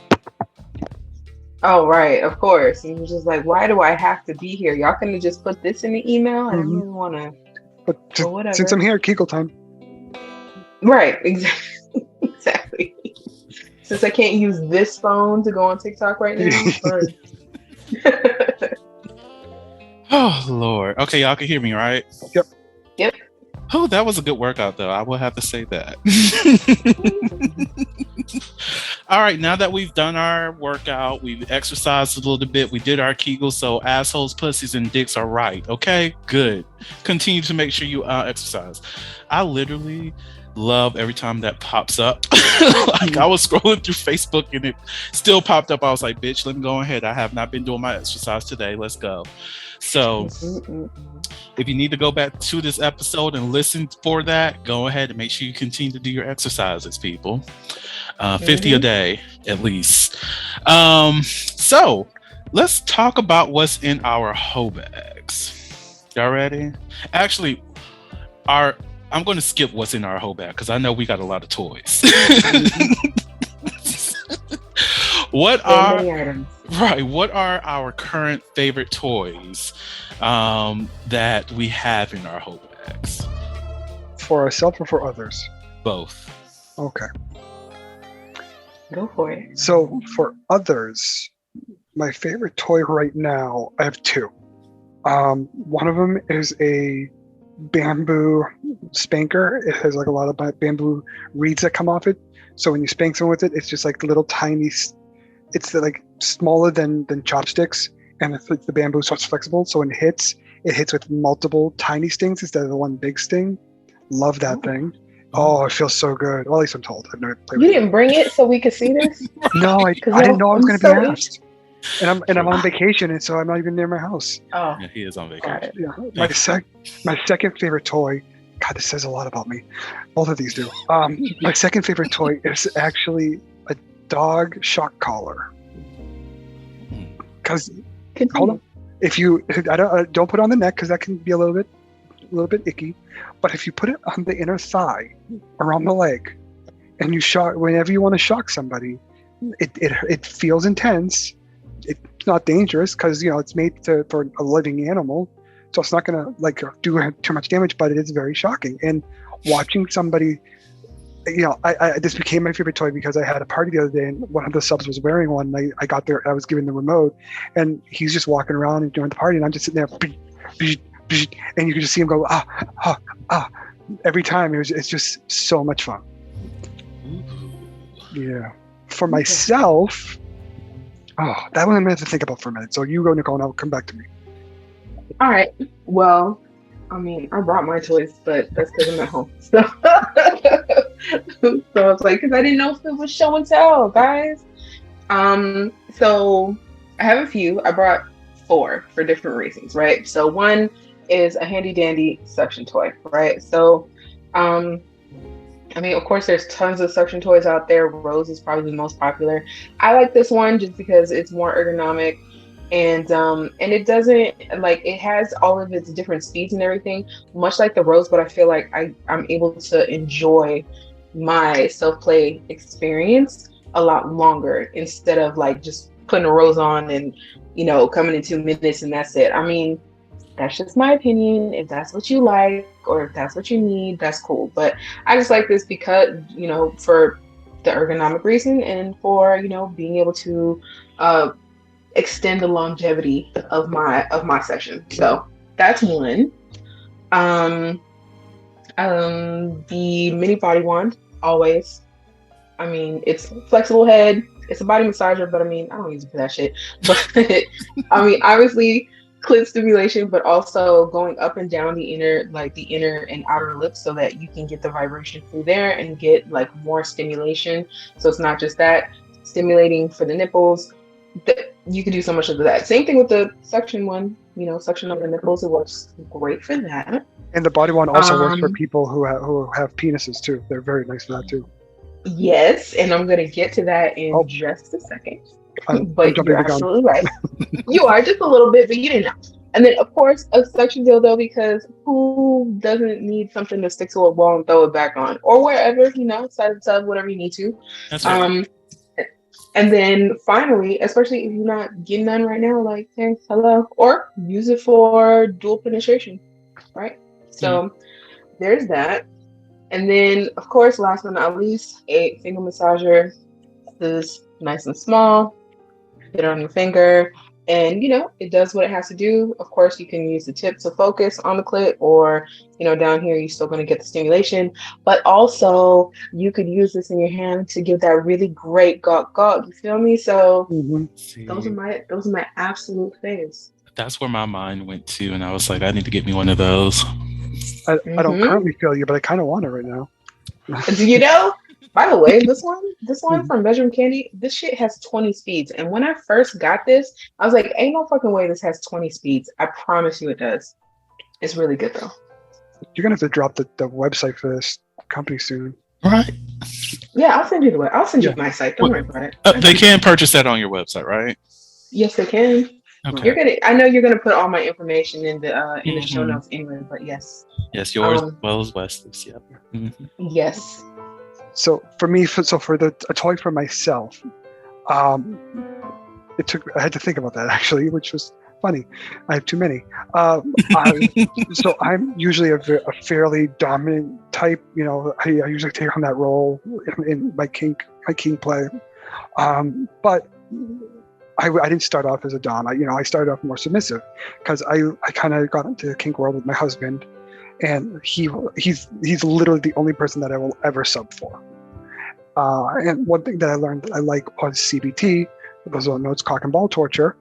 Oh, right, of course. And you're just like, why do I have to be here? Y'all can just put this in the email. I don't really want to. But whatever. since I'm here, Kegel time. Right, exactly. Since I can't use this phone to go on TikTok right now. Oh, Lord. Okay, y'all can hear me, right? Yep. Oh, that was a good workout, though. I will have to say that. All right, now that we've done our workout, we've exercised a little bit, we did our Kegels, so assholes, pussies, and dicks are right. Okay, good. Continue to make sure you exercise. I literally love every time that pops up. Like I was scrolling through Facebook and it still popped up. I was like, bitch, let me go ahead. I have not been doing my exercise today. Let's go. So if you need to go back to this episode and listen for that, go ahead and make sure you continue to do your exercises, people. 50 a day at least. So let's talk about what's in our hoe bags. Y'all ready? Actually, I'm going to skip what's in our hoe bag because I know we got a lot of toys. What are our current favorite toys that we have in our hoe bags? For ourselves or for others? Both. Okay. Go for it. So for others, my favorite toy right now, I have two. One of them is a bamboo spanker. It has like a lot of bamboo reeds that come off it. So when you spank someone with it, it's just like little tiny, it's like smaller than chopsticks, and it's like the bamboo is so flexible. So when it hits with multiple tiny stings instead of the one big sting. Love that thing. Oh, it feels so good. Well, at least I'm told. I've never played with it. You didn't bring it so we could see this? No, I didn't know I was going to be so asked. And I'm on vacation, and so I'm not even near my house. Oh, Yeah, he is on vacation. Yeah, my second favorite toy. God, this says a lot about me. Both of these do. My second favorite toy is actually a dog shock collar. Because hold on, if you don't put it on the neck because that can be a little bit icky. But if you put it on the inner thigh, around the leg, and you shock whenever you want to shock somebody, it feels intense. It's not dangerous because it's made for a living animal, so it's not gonna do too much damage. But it is very shocking. And watching somebody, this became my favorite toy because I had a party the other day and one of the subs was wearing one. And I got there, I was given the remote, and he's just walking around and during the party, and I'm just sitting there, and you can just see him go every time. It's just so much fun. Yeah. For myself. Oh, that one I'm going to have to think about for a minute. So you go, Nicole, and I'll come back to me. all right. Well, I mean, I brought my toys, but that's because I'm at home. So, so I was like, because I didn't know if it was show and tell, guys. So I have a few. I brought 4 for different reasons, right? So one is a handy dandy suction toy, right? So, I mean, of course, there's tons of suction toys out there. Rose is probably the most popular. I like this one just because it's more ergonomic, and it doesn't it has all of its different speeds and everything, much like the Rose. But I feel like I'm able to enjoy my self-play experience a lot longer instead of just putting a Rose on and coming in 2 minutes and that's it. I mean, that's just my opinion. If that's what you like or if that's what you need, that's cool. But I just like this because, for the ergonomic reason and for, being able to extend the longevity of my session. So that's one. The mini body wand, always. I mean, it's flexible head. It's a body massager, but I mean, I don't use it for that shit. But I mean, obviously, clit stimulation, but also going up and down the inner and outer lips so that you can get the vibration through there and get more stimulation. So it's not just that stimulating for the nipples. You can do so much of that. Same thing with the suction one, suction of the nipples. It works great for that. And the body one also works for people who have penises too. They're very nice for that too. Yes, and I'm gonna get to that in just a second. But you're absolutely right. You are just a little bit, but you didn't know. And then, of course, a suction dildo, because who doesn't need something to stick to a wall and throw it back on? Or wherever, side of the tub, whatever you need to. That's right. And then finally, especially if you're not getting none right now, hey, hello. Or use it for dual penetration, right? So there's that. And then, of course, last but not least, a finger massager. This is nice and small. Fit it on your finger, and it does what it has to do. Of course, you can use the tip to focus on the clit, or down here you're still going to get the stimulation. But also, you could use this in your hand to give that really great gawk. You feel me? So those are my absolute faves. That's where my mind went to, and I was like, I need to get me one of those. I don't currently feel you, but I kind of want it right now. You know, by the way, this one from Measuring Candy, this shit has 20 speeds. And when I first got this, I was like, ain't no fucking way this has 20 speeds. I promise you it does. It's really good though. You're gonna have to drop the website for this company soon. Right. Yeah, I'll send you my site. Don't worry about it. They can purchase that on your website, right? Yes, they can. Okay. I know you're gonna put all my information in the show notes anyway, but yes. Yes, yours as well as Wesley's. Yep. Mm-hmm. Yes. So for me, for a toy for myself, I had to think about that actually, which was funny. I have too many. So I'm usually a fairly dominant type. You know, I usually take on that role in my kink play. But I didn't start off as a dom. I started off more submissive because I kind of got into the kink world with my husband, and he's literally the only person that I will ever sub for. And one thing that I learned that I like was CBT. For those who don't know, it's cock and ball torture.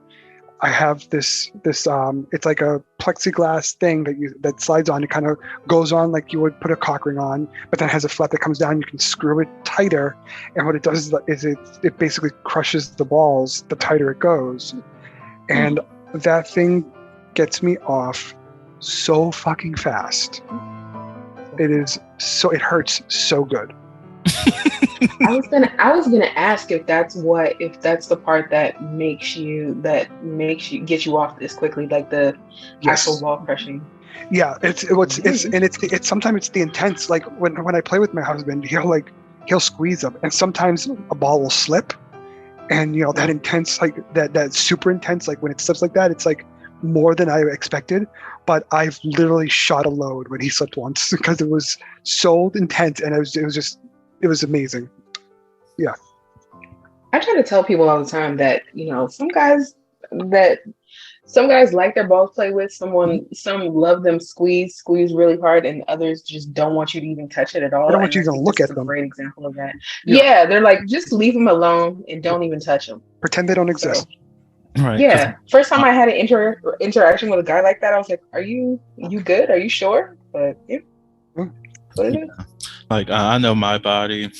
I have this it's like a plexiglass thing that slides on. It kind of goes on like you would put a cock ring on, but then has a flap that comes down. You can screw it tighter, and what it does is it basically crushes the balls the tighter it goes, and that thing gets me off so fucking fast. It hurts so good. I was gonna ask if that's the part that makes you get you off this quickly, like the actual ball crushing. Yeah, it's sometimes it's the intense. Like when I play with my husband, he'll squeeze them, and sometimes a ball will slip, and that intense, like that super intense, like when it slips like that, it's like more than I expected. But I've literally shot a load when he slipped once because it was so intense, and it was amazing. Yeah. I try to tell people all the time that, some guys like their balls played with. Some love them squeeze really hard, and others just don't want you to even touch it at all. I don't want you to look at them. A great example of that. Yeah, they're like, just leave them alone and don't even touch them. Pretend they don't exist. Right. Yeah. First time I had an interaction with a guy like that, I was like, "Are you good? Are you sure?" But yeah. What it is. Like I know my body.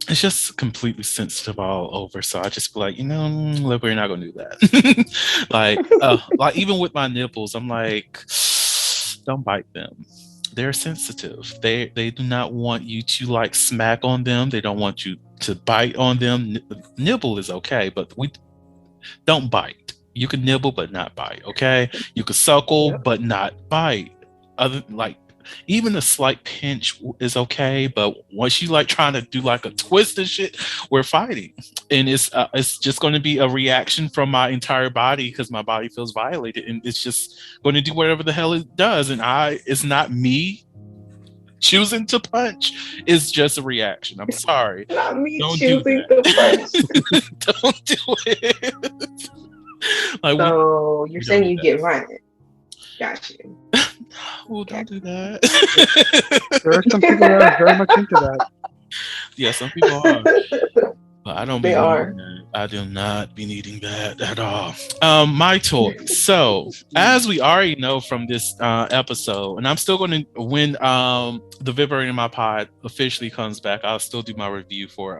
It's just completely sensitive all over. So I just be like, look, we're not gonna do that. like even with my nipples, I'm like, don't bite them. They're sensitive. They do not want you to like smack on them. They don't want you to bite on them. Nibble is okay, but we don't bite. You can nibble but not bite. Okay, you can suckle but not bite. Even a slight pinch is okay, but once you like trying to do like a twist and shit, we're fighting, and it's just going to be a reaction from my entire body because my body feels violated, and it's just going to do whatever the hell it does, and it's not me choosing to punch. It's just a reaction. I'm sorry. Not me Don't choosing do to punch. Don't do it. So you're saying you get violent? Got you. Well, don't do that. There are some people that are very much into that. Yeah, some people are. But I don't. They are. I do not be needing that at all. My toy. So, as we already know from this episode, and I'm still going to when the Vibrator in my pod officially comes back, I'll still do my review for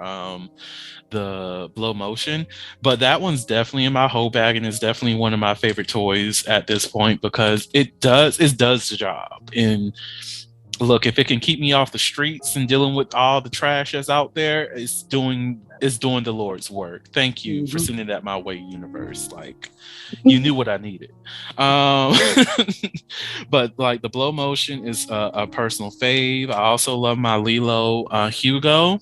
the Blow Motion, but that one's definitely in my whole bag, and it's definitely one of my favorite toys at this point because it does the job. And look, if it can keep me off the streets and dealing with all the trash that's out there, it's doing the Lord's work. Thank you for sending that my way, universe. Like, you knew what I needed. But like the Blow Motion is a personal fave. I also love my Lilo Hugo.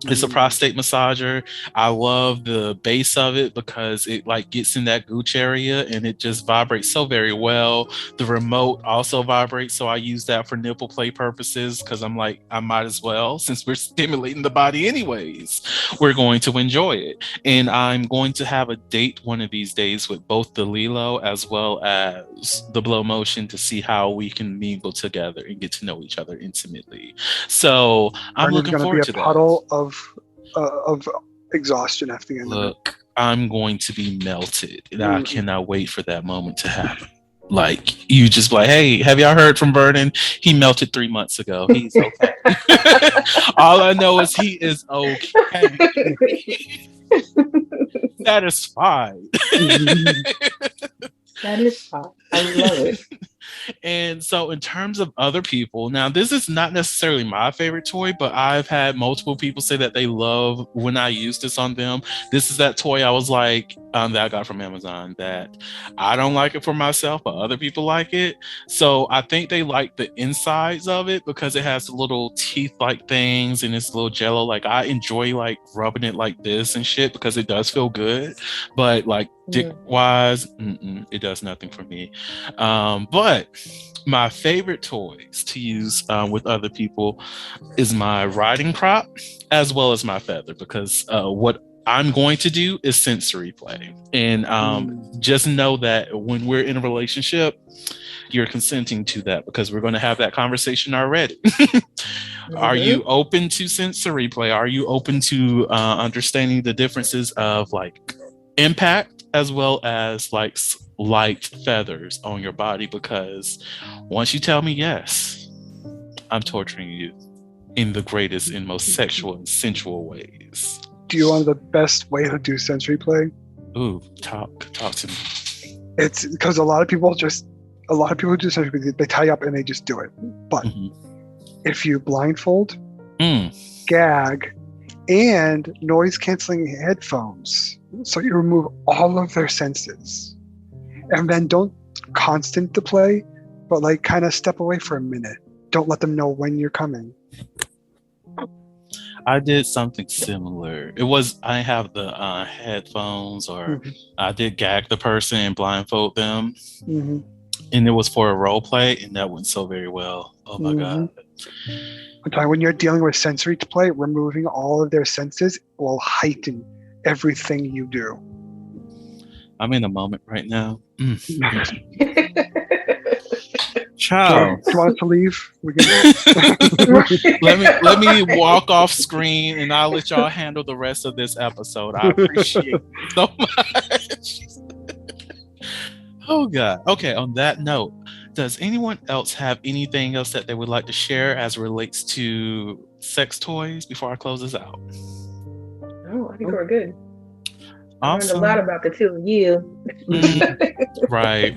It's a prostate massager. I love the base of it because it like gets in that gooch area and it just vibrates so very well. The remote also vibrates, so I use that for nipple play purposes because I'm like, I might as well, since we're stimulating the body anyways, we're going to enjoy it. And I'm going to have a date one of these days with both the Lilo as well as the Blow Motion to see how we can mingle together and get to know each other intimately. So I'm looking forward to that. Puddle of exhaustion after the end. Look, I'm going to be melted, and I cannot wait for that moment to happen. Like you just like, hey, have y'all heard from Vernon? He melted 3 months ago. He's okay. All I know is he is okay. Satisfied. Satisfied. I love it. And so, in terms of other people, now this is not necessarily my favorite toy, but I've had multiple people say that they love when I use this on them. This is that toy I was like, that I got from Amazon that I don't like it for myself, but other people like it. So I think they like the insides of it because it has the little teeth-like things and it's little jello. Like I enjoy like rubbing it like this and shit because it does feel good. But like dick-wise, it does nothing for me. But my favorite toys to use with other people is my riding crop as well as my feather because what I'm going to do is sensory play. And just know that when we're in a relationship, you're consenting to that because we're going to have that conversation already. Are you open to sensory play? Are you open to understanding the differences of like impact as well as like light feathers on your body? Because once you tell me yes, I'm torturing you in the greatest and most sexual and sensual ways. Do you want the best way to do sensory play? Ooh, talk to me. It's because a lot of people do sensory play, they tie up and they just do it. But if you blindfold, gag, and noise canceling headphones, so you remove all of their senses, and then don't constant the play, but like kind of step away for a minute. Don't let them know when you're coming. I did something similar. I have the headphones, or I did gag the person and blindfold them, and it was for a role play, and that went so very well. Oh my god! When you're dealing with sensory play, removing all of their senses will heighten everything you do. I'm in the moment right now. Child. Do you want us to leave? We can let me walk off screen and I'll let y'all handle the rest of this episode. I appreciate it so much. Oh god. Okay, on that note, does anyone else have anything else that they would like to share as it relates to sex toys before I close this out? Oh, I think we're good. Awesome. I learned a lot about the two of you. Right.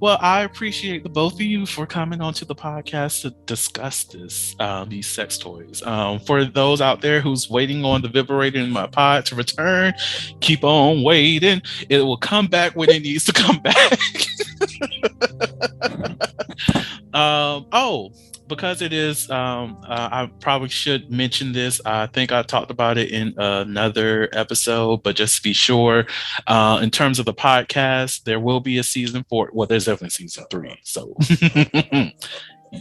Well, I appreciate the both of you for coming onto the podcast to discuss these sex toys. For those out there who's waiting on the vibrator in my pod to return, keep on waiting. It will come back when it needs to come back. Because it is, I probably should mention this. I think I talked about it in another episode, but just to be sure, in terms of the podcast, there will be a season 4. Well, there's definitely season 3. So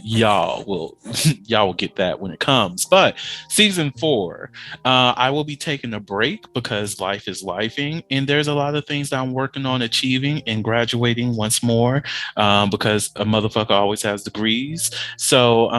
y'all will get that when it comes. But season 4, I will be taking a break because life is lifing, and there's a lot of things that I'm working on achieving and graduating once more, because a motherfucker always has degrees. So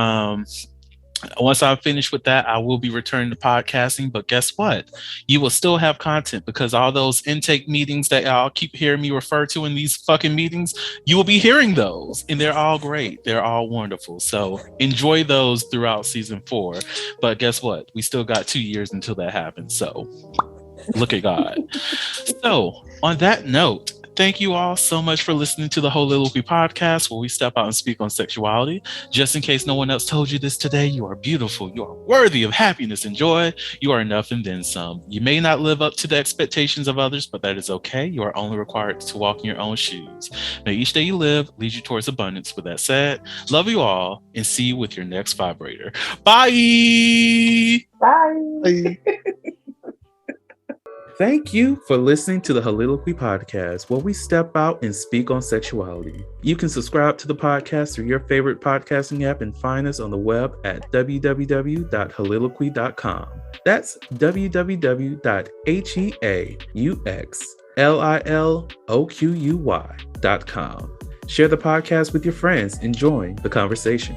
once I'm finished with that, I will be returning to podcasting. But guess what? You will still have content because all those intake meetings that y'all keep hearing me refer to in these fucking meetings, you will be hearing those, and they're all great. They're all wonderful. So enjoy those throughout season 4. But guess what? We still got 2 years until that happens. So look at God. So on that note, thank you all so much for listening to the Soliloquy podcast, where we step out and speak on sexuality. Just in case no one else told you this today, you are beautiful. You are worthy of happiness and joy. You are enough and then some. You may not live up to the expectations of others, but that is okay. You are only required to walk in your own shoes. May each day you live lead you towards abundance. With that said, love you all and see you with your next vibrator. Bye. Bye. Thank you for listening to the Soliloquy podcast, where we step out and speak on sexuality. You can subscribe to the podcast through your favorite podcasting app and find us on the web at www.soliloquy.com. That's www.heauxvemberlinks.com. Share the podcast with your friends and join the conversation.